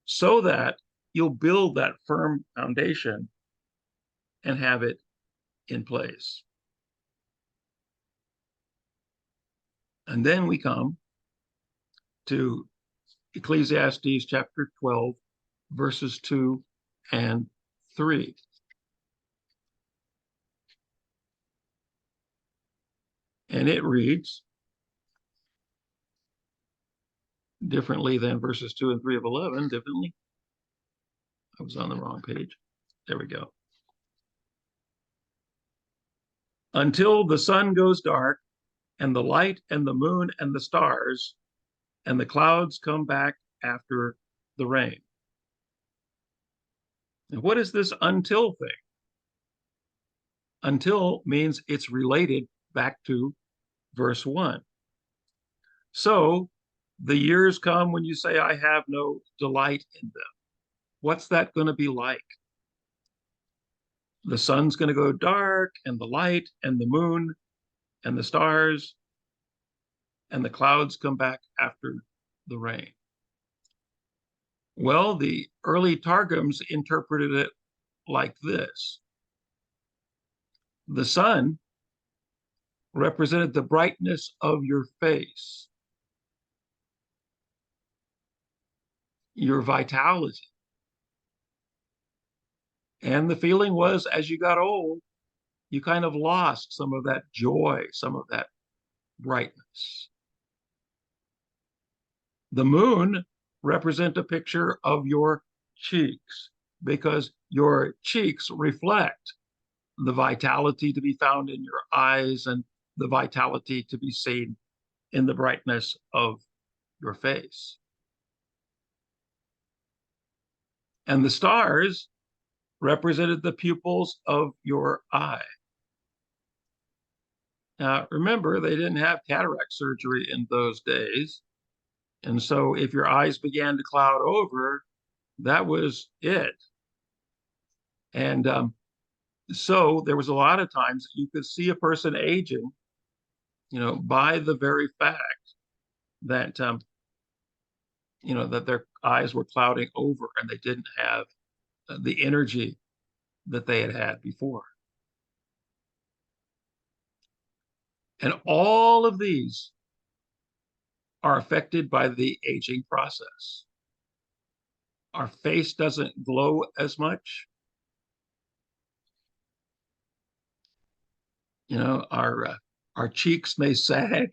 so that you'll build that firm foundation and have it in place. And then we come to Ecclesiastes chapter 12, verses 2 and 3. And it reads differently than verses 2 and 3 of 11, differently. I was on the wrong page. There we go. Until the sun goes dark, and the light and the moon and the stars, and the clouds come back after the rain. And what is this until thing? Until means it's related back to verse 1. So the years come when you say, I have no delight in them. What's that going to be like? The sun's going to go dark, and the light, and the moon, and the stars, and the clouds come back after the rain. Well, the early Targums interpreted it like this. The sun represented the brightness of your face, your vitality. And the feeling was, as you got old, you kind of lost some of that joy, some of that brightness. The moon represent a picture of your cheeks, because your cheeks reflect the vitality to be found in your eyes and the vitality to be seen in the brightness of your face. And the stars represented the pupils of your eye. Now, remember, they didn't have cataract surgery in those days. And so if your eyes began to cloud over, that was it. And so there was a lot of times you could see a person aging, by the very fact that, that their eyes were clouding over and they didn't have the energy that they had had before. And all of these are affected by the aging process. Our face doesn't glow as much. Our cheeks may sag,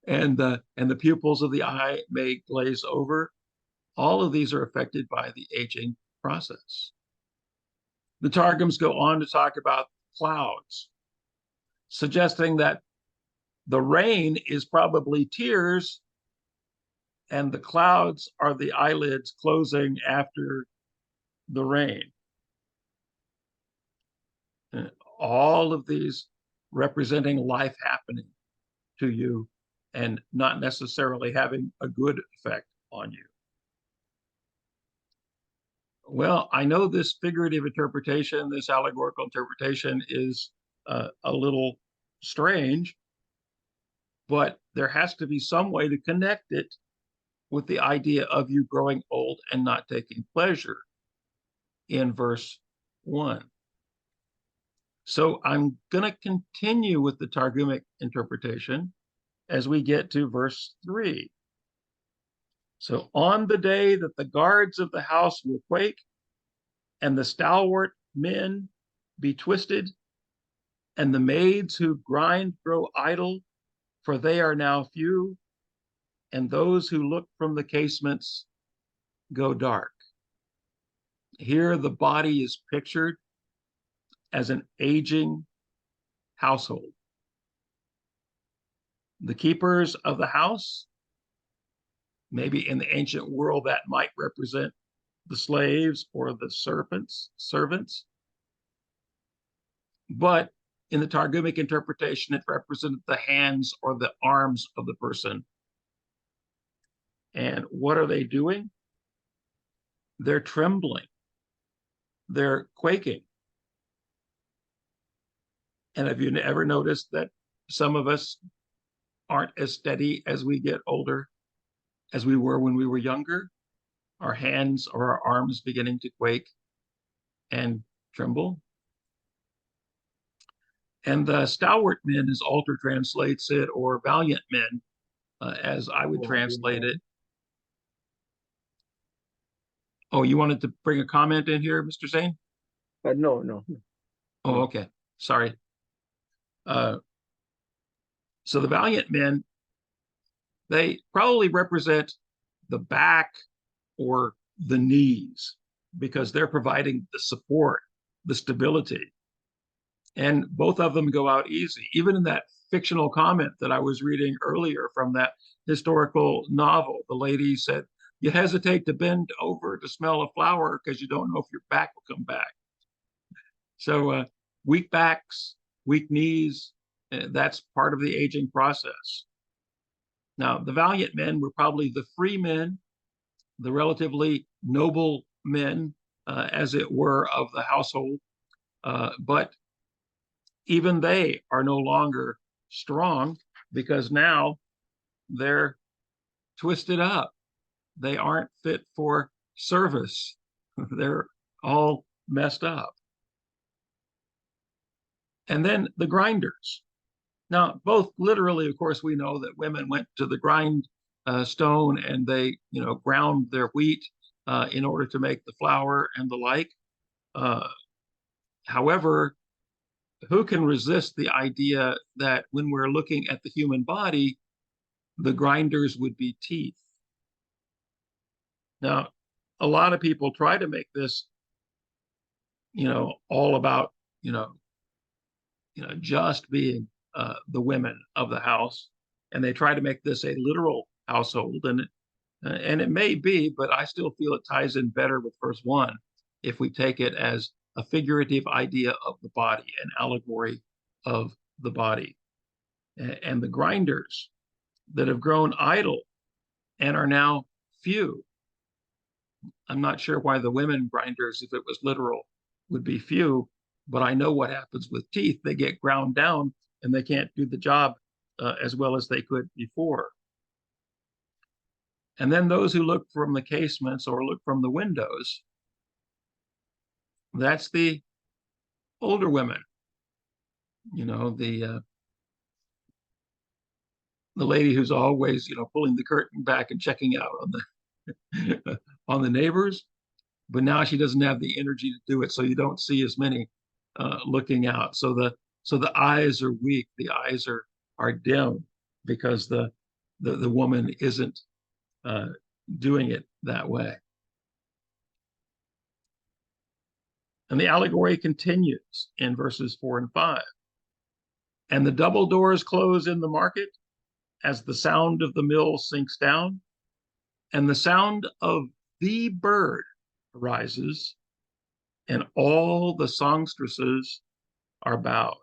and the pupils of the eye may glaze over. All of these are affected by the aging process. The Targums go on to talk about clouds, suggesting that the rain is probably tears and the clouds are the eyelids closing after the rain. And all of these representing life happening to you and not necessarily having a good effect on you. Well, I know this figurative interpretation, this allegorical interpretation is a little strange, but there has to be some way to connect it with the idea of you growing old and not taking pleasure in verse 1. So I'm going to continue with the Targumic interpretation as we get to verse 3. So on the day that the guards of the house will quake, and the stalwart men be twisted, and the maids who grind grow idle, for they are now few, and those who look from the casements go dark. Here the body is pictured as an aging household. The keepers of the house, maybe in the ancient world that might represent the slaves or the servants. But in the Targumic interpretation, it represented the hands or the arms of the person. And what are they doing? They're trembling. They're quaking. And have you ever noticed that some of us aren't as steady as we get older as we were when we were younger? Our hands or our arms beginning to quake and tremble. And the stalwart men, as Alter translates it, or valiant men, as I would translate it. Oh, you wanted to bring a comment in here, Mr. Zane? No. Oh, okay. Sorry. So the valiant men, they probably represent the back or the knees, because they're providing the support, the stability. And both of them go out easy. Even in that fictional comment that I was reading earlier from that historical novel, the lady said, you hesitate to bend over to smell a flower because you don't know if your back will come back. So weak backs, weak knees. That's part of the aging process. Now, the valiant men were probably the free men, the relatively noble men, as it were, of the household. But even they are no longer strong because now they're twisted up. They aren't fit for service. They're all messed up. And then the grinders. Now, both literally, of course, we know that women went to the grind stone and they, ground their wheat in order to make the flour and the like. However, who can resist the idea that when we're looking at the human body, the grinders would be teeth? Now, a lot of people try to make this, all about, just being the women of the house, and they try to make this a literal household, and it may be, but I still feel it ties in better with verse 1 if we take it as a figurative idea of the body, an allegory of the body. And the grinders that have grown idle and are now few. I'm not sure why the women grinders, if it was literal, would be few, but I know what happens with teeth. They get ground down and they can't do the job as well as they could before. And then those who look from the casements or look from the windows, that's the older women, the lady who's always, pulling the curtain back and checking out on the on the neighbors, but now she doesn't have the energy to do it, so you don't see as many looking out. So the eyes are weak, the eyes are dim because the woman isn't doing it that way. And the allegory continues in verses 4 and 5. And the double doors close in the market as the sound of the mill sinks down, and the sound of the bird arises, and all the songstresses are bowed.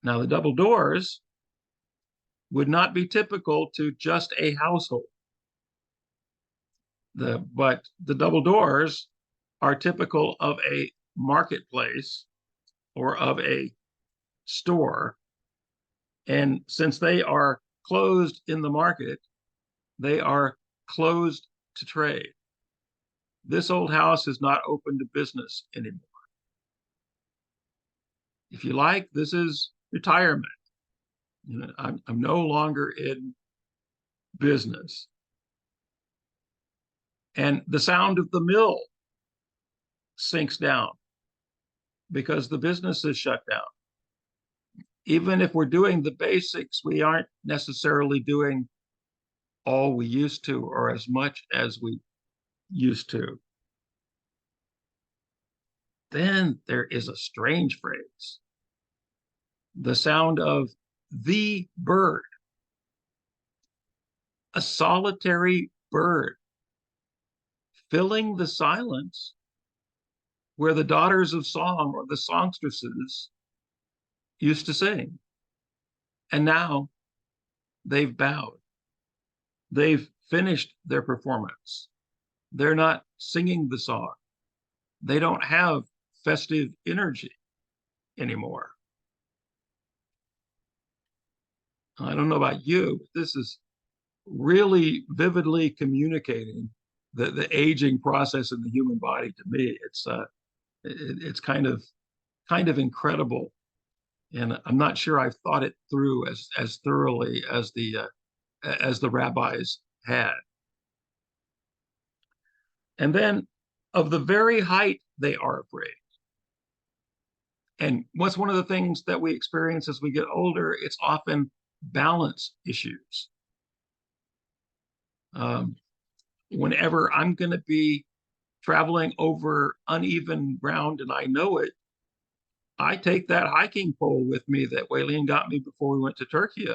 Now, the double doors would not be typical to just a household. But the double doors are typical of a marketplace or of a store. And since they are closed in the market, they are closed to trade. This old house is not open to business anymore. If you like, this is retirement. I'm no longer in business. And the sound of the mill sinks down because the business is shut down. Even if we're doing the basics, we aren't necessarily doing all we used to or as much as we used to. Then there is a strange phrase, the sound of the bird, a solitary bird filling the silence where the daughters of song or the songstresses used to sing. And now they've bowed. They've finished their performance. They're not singing the song. They don't have festive energy anymore. I don't know about you, but this is really vividly communicating the aging process in the human body to me. It's kind of incredible, and I'm not sure I've thought it through as thoroughly as the rabbis had. And then of the very height they are afraid. And what's one of the things that we experience as we get older? It's often balance issues. Whenever I'm going to be traveling over uneven ground and I know it, I take that hiking pole with me that Waylene got me before we went to Turkey.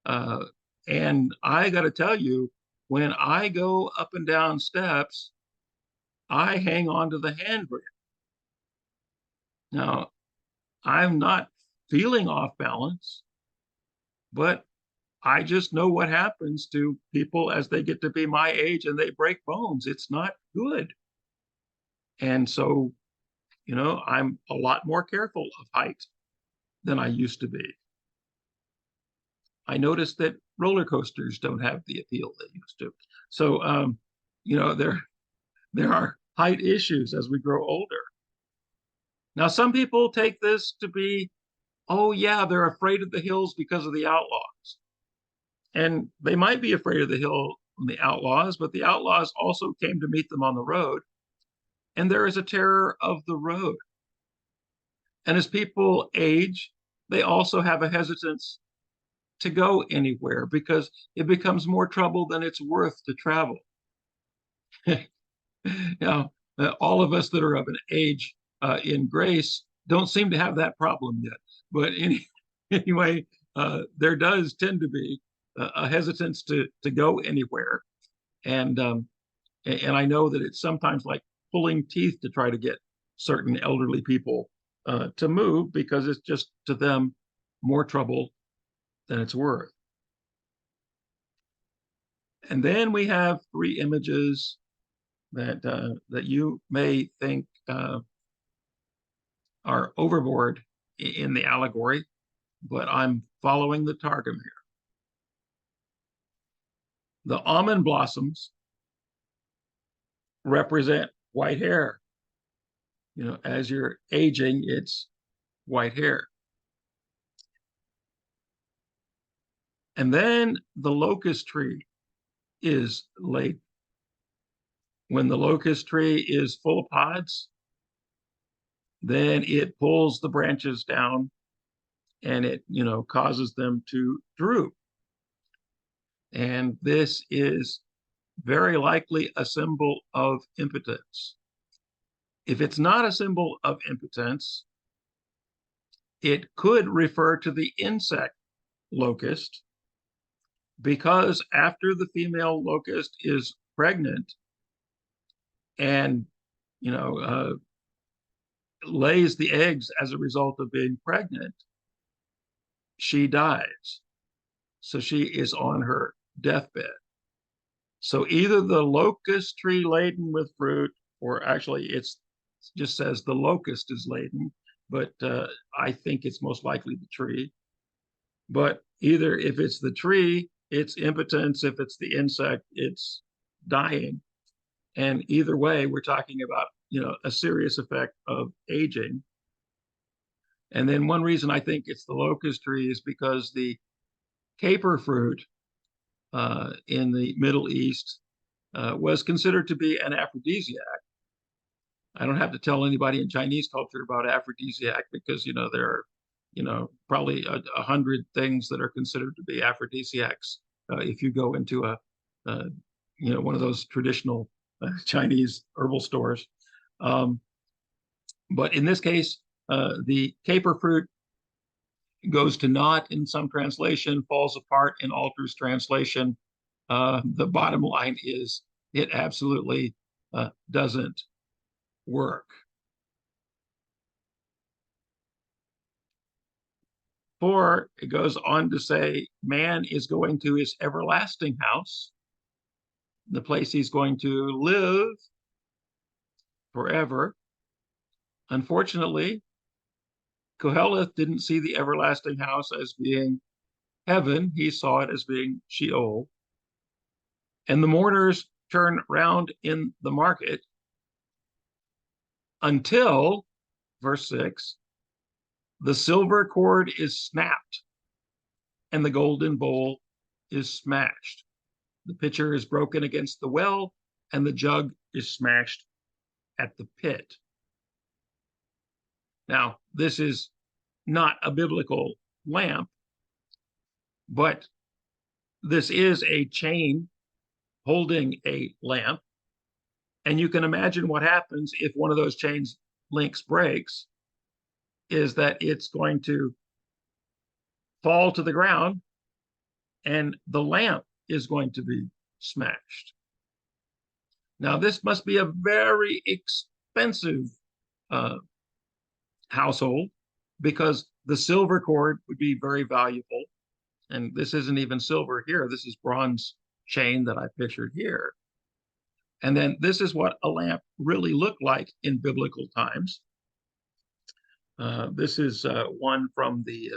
And I got to tell you, when I go up and down steps, I hang on to the handrail Now, I'm not feeling off balance, but I just know what happens to people as they get to be my age and they break bones. It's not good. And so, I'm a lot more careful of height than I used to be. I noticed that roller coasters don't have the appeal they used to. So, there are height issues as we grow older. Now, some people take this to be, oh yeah, they're afraid of the hills because of the outlaws. And they might be afraid of the hill and the outlaws, but the outlaws also came to meet them on the road. And there is a terror of the road. And as people age, they also have a hesitance to go anywhere because it becomes more trouble than it's worth to travel. Now, all of us that are of an age in grace don't seem to have that problem yet. But anyway, there does tend to be a hesitance to go anywhere. And I know that it's sometimes like pulling teeth to try to get certain elderly people to move because it's just to them more trouble than it's worth. And then we have three images that you may think are overboard in the allegory, but I'm following the Targum here. The almond blossoms represent white hair. As you're aging, it's white hair. And then the locust tree is laid. When the locust tree is full of pods, then it pulls the branches down and it, causes them to droop. And this is very likely a symbol of impotence. If it's not a symbol of impotence, it could refer to the insect locust, because after the female locust is pregnant and lays the eggs as a result of being pregnant, she dies. So she is on her deathbed. So either the locust tree laden with fruit, or actually it just says the locust is laden, but I think it's most likely the tree. But either if it's the tree, it's impotence. If it's the insect, it's dying. And either way, we're talking about, a serious effect of aging. And then one reason I think it's the locust tree is because the caper fruit in the Middle East was considered to be an aphrodisiac. I don't have to tell anybody in Chinese culture about aphrodisiac because, there are, probably 100 things that are considered to be aphrodisiacs if you go into one of those traditional Chinese herbal stores. But in this case, the caper fruit goes to naught in some translation, falls apart in Alter's translation. The bottom line is it absolutely doesn't work. For it goes on to say, man is going to his everlasting house, the place he's going to live forever. Unfortunately, Qoheleth didn't see the everlasting house as being heaven. He saw it as being Sheol. And the mourners turn round in the market until, verse 6, the silver cord is snapped and the golden bowl is smashed. The pitcher is broken against the well and the jug is smashed at the pit. Now, this is not a biblical lamp, but this is a chain holding a lamp. And you can imagine what happens if one of those chains links breaks, is that it's going to fall to the ground and the lamp is going to be smashed. Now, this must be a very expensive household because the silver cord would be very valuable. And this isn't even silver here. This is bronze chain that I pictured here. And then this is what a lamp really looked like in biblical times. This is one from the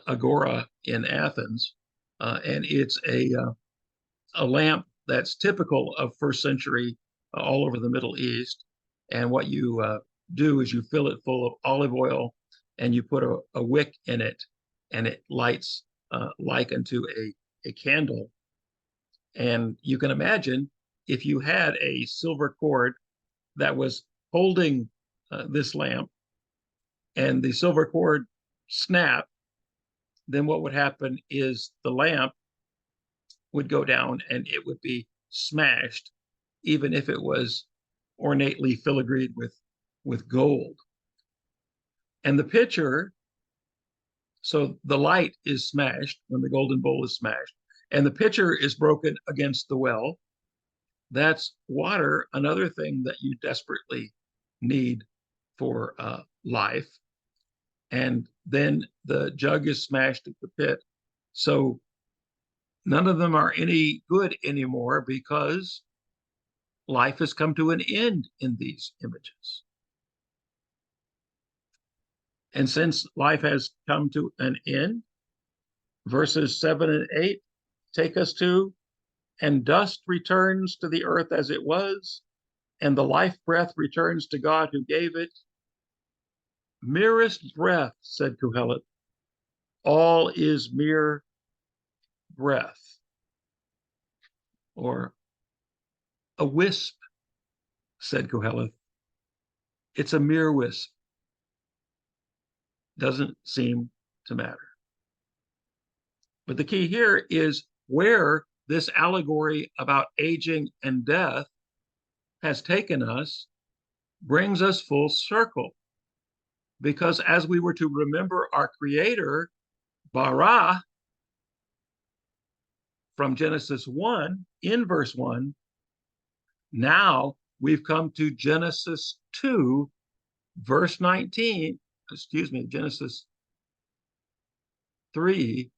Agora in Athens. And it's a lamp that's typical of first century all over the Middle East. And what you do is you fill it full of olive oil and you put a wick in it, and it lights like unto a candle. And you can imagine if you had a silver cord that was holding this lamp and the silver cord snapped, then what would happen is the lamp would go down and it would be smashed, even if it was ornately filigreed with gold. And the pitcher, so the light is smashed when the golden bowl is smashed, and the pitcher is broken against the well. That's water, another thing that you desperately need for life. And then the jug is smashed at the pit. So none of them are any good anymore because life has come to an end in these images. And since life has come to an end, verses 7 and 8 take us to, and dust returns to the earth as it was, and the life breath returns to God who gave it. Merest breath, said Qoheleth. All is mere breath, or a wisp, said Qoheleth. It's a mere wisp. Doesn't seem to matter. But the key here is where this allegory about aging and death has taken us brings us full circle. Because as we were to remember our Creator, bara, from Genesis 1, in verse 1, now we've come to Genesis 2, verse 19, Genesis 3,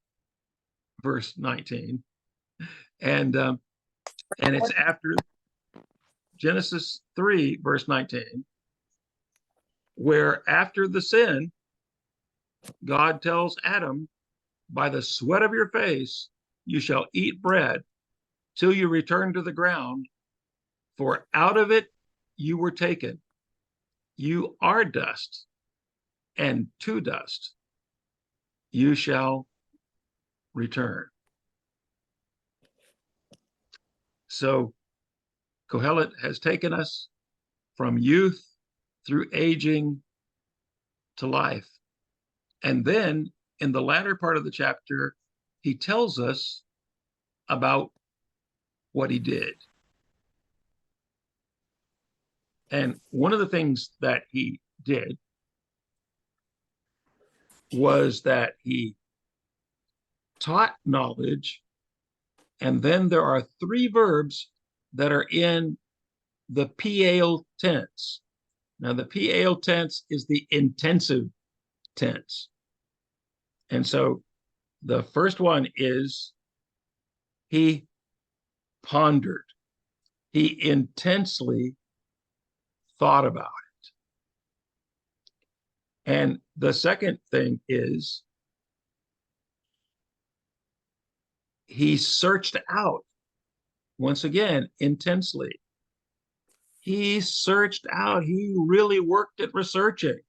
verse 19. And it's after Genesis 3, verse 19, where after the sin, God tells Adam, by the sweat of your face, you shall eat bread till you return to the ground, for out of it you were taken. You are dust, and to dust you shall return. So Qoheleth has taken us from youth through aging to life. And then in the latter part of the chapter, he tells us about what he did. And one of the things that he did was that he taught knowledge. And then there are three verbs that are in the pal tense. Now, the pal tense is the intensive tense. And so the first one is he pondered. He intensely thought about it. And the second thing is he searched out, once again, intensely. He searched out, he really worked at researching.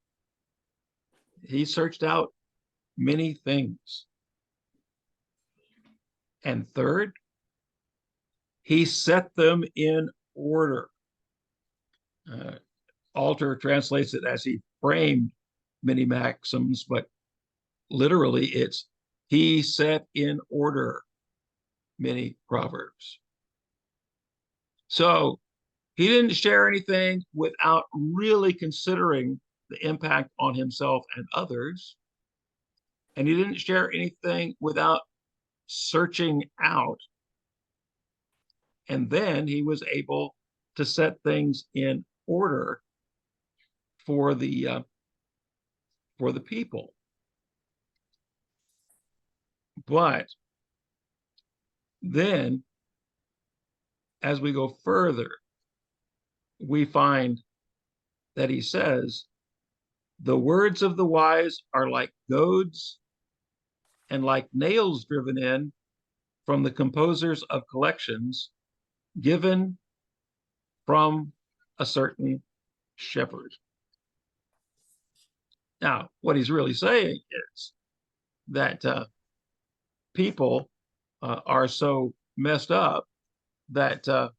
He searched out many things. And third, he set them in order. Alter translates it as he framed many maxims, but literally it's he set in order many proverbs. So he didn't share anything without really considering the impact on himself and others. And he didn't share anything without searching out. And then he was able to set things in order for the for the people. But then, as we go further, we find that he says, the words of the wise are like goads and like nails driven in from the composers of collections, given from a certain shepherd. Now, what he's really saying is that people are so messed up that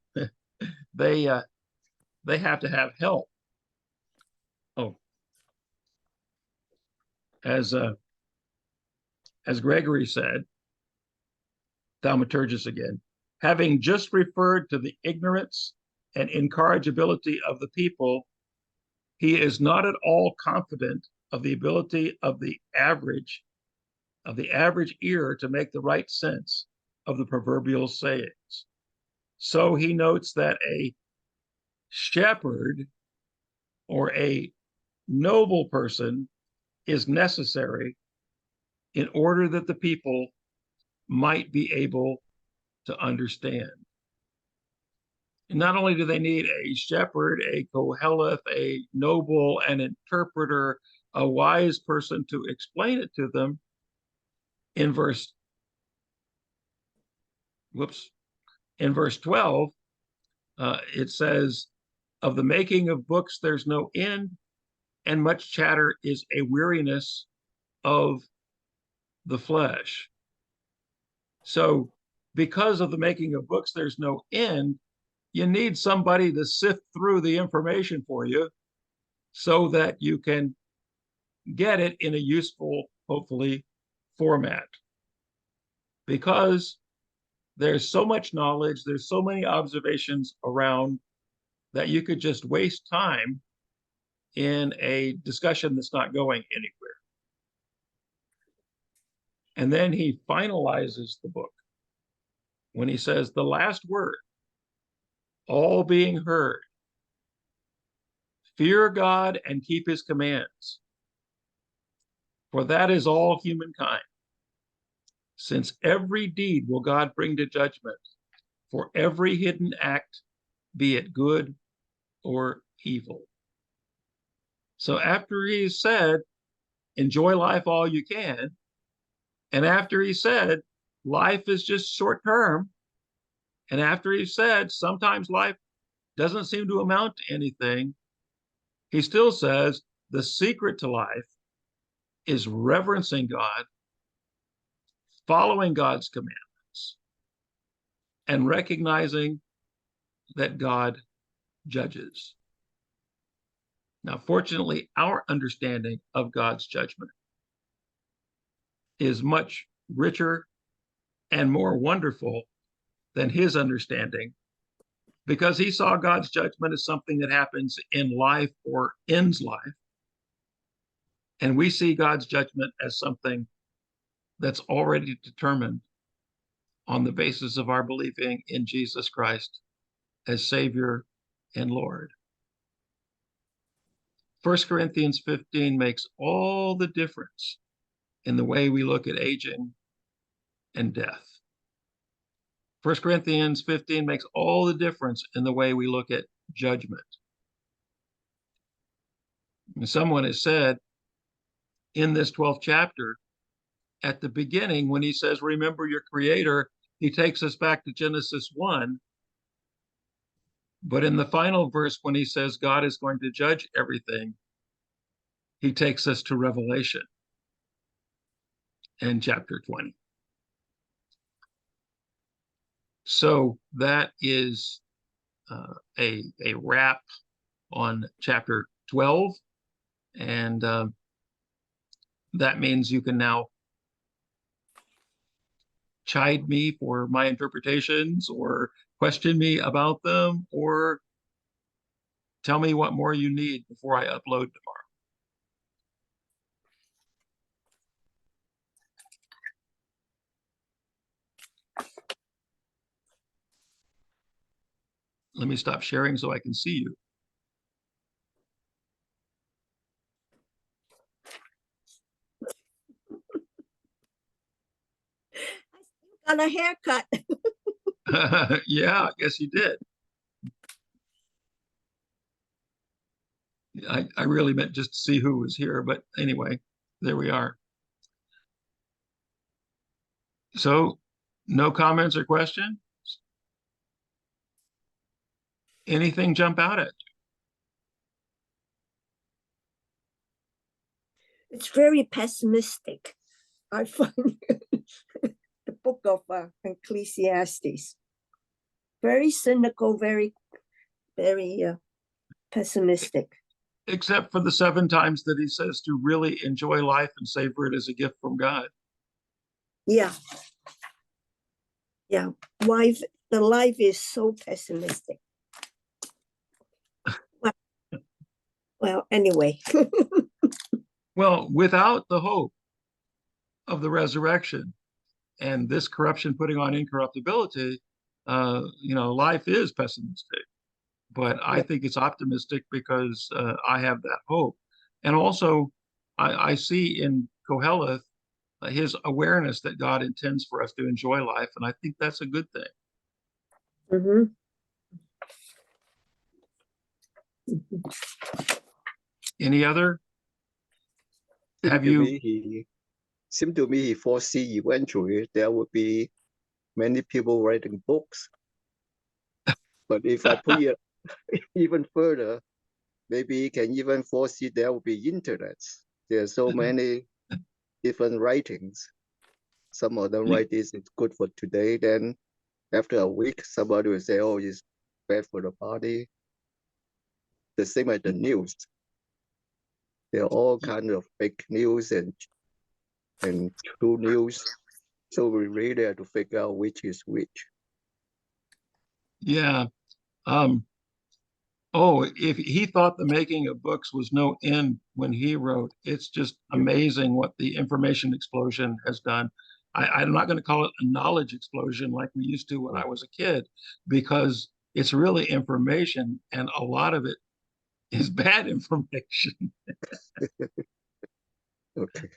they have to have help. Oh, as Gregory said, Thaumaturgus again, having just referred to the ignorance and incorrigibility of the people, he is not at all confident of the ability of the average ear to make the right sense of the proverbial sayings. So he notes that a shepherd or a noble person is necessary in order that the people might be able to understand. And not only do they need a shepherd, a Qoheleth, a noble, an interpreter, a wise person to explain it to them. In verse 12, it says, of the making of books, there's no end, and much chatter is a weariness of the flesh. So because of the making of books, there's no end, you need somebody to sift through the information for you so that you can get it in a useful, hopefully, format. Because there's so much knowledge, there's so many observations around that you could just waste time in a discussion that's not going anywhere. And then he finalizes the book when he says, the last word, all being heard, fear God and keep his commands, for that is all humankind. Since every deed will God bring to judgment, for every hidden act, be it good or evil. So after he said, enjoy life all you can, and after he said, life is just short term, and after he said, sometimes life doesn't seem to amount to anything, he still says, the secret to life is reverencing God, following God's commandments, and recognizing that God judges. Now, fortunately, our understanding of God's judgment is much richer and more wonderful than his understanding, because he saw God's judgment as something that happens in life or ends life. And we see God's judgment as something that's already determined on the basis of our believing in Jesus Christ as Savior and Lord. 1 Corinthians 15 makes all the difference in the way we look at aging and death. 1 Corinthians 15 makes all the difference in the way we look at judgment. And someone has said in this 12th chapter, at the beginning, when he says, remember your creator, he takes us back to Genesis 1. But in the final verse, when he says God is going to judge everything, he takes us to Revelation and chapter 20. So that is a wrap on chapter 12. And that means you can now chide me for my interpretations or question me about them or tell me what more you need before I upload tomorrow. Let me stop sharing so I can see you. On a haircut. Yeah, I guess you did. I really meant just to see who was here, but anyway, there we are. So, no comments or questions? Anything jump out at you? It's very pessimistic. I find the book of Ecclesiastes very cynical, very pessimistic. Except for the 7 times that he says to really enjoy life and savor it as a gift from God. Yeah. Yeah. The life is so pessimistic. Well, anyway. Well, without the hope of the resurrection and this corruption putting on incorruptibility, life is pessimistic. But I think it's optimistic because I have that hope. And also, I see in Qoheleth his awareness that God intends for us to enjoy life. And I think that's a good thing. Mm-hmm. Any other? Seemed to me he foresee eventually there would be many people writing books. But if I put it even further, maybe he can even foresee there will be internet. There are so many different writings. Some of them write this is good for today. Then after a week, somebody will say, oh, it's bad for the body. The same as the news. There are all kinds of fake news and true news. So we really have to figure out which is which. Yeah. If he thought the making of books was no end when he wrote, it's just amazing what the information explosion has done. I'm not going to call it a knowledge explosion like we used to when I was a kid, because it's really information, and a lot of it is bad information. Okay.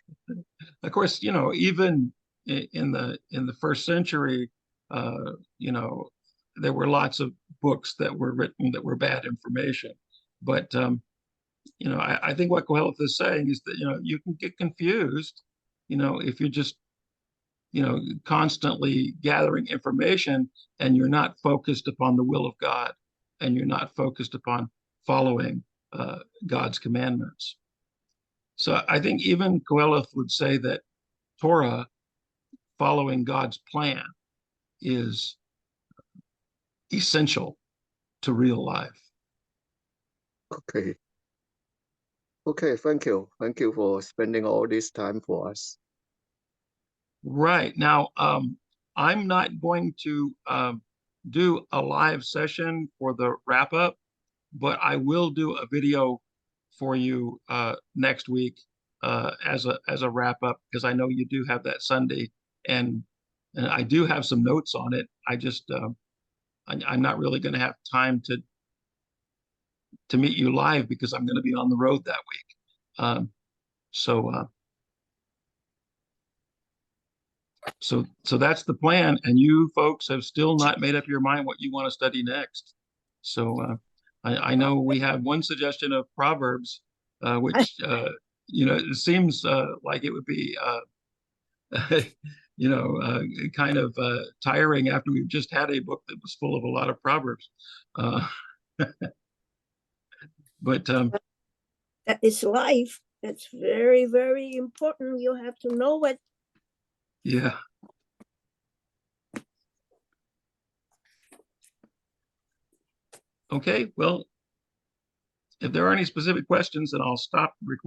Of course, even in the first century, there were lots of books that were written that were bad information. But I think what Qoheleth is saying is that you can get confused, if you're just constantly gathering information and you're not focused upon the will of God, and you're not focused upon following God's commandments. So I think even Qoheleth would say that Torah, following God's plan, is essential to real life. Okay. Okay, thank you. Thank you for spending all this time for us. Right. Now, I'm not going to do a live session for the wrap up, but I will do a video for you next week as a wrap up, because I know you do have that Sunday, and I do have some notes on it. I just I'm not really going to have time to meet you live because I'm going to be on the road that week. So that's the plan, and you folks have still not made up your mind what you want to study next. So I know we have one suggestion of Proverbs, which it seems like it would be kind of tiring after we've just had a book that was full of a lot of Proverbs. But that is life. That's very, very important. You have to know it. Yeah. Okay, well, if there are any specific questions, then I'll stop recording.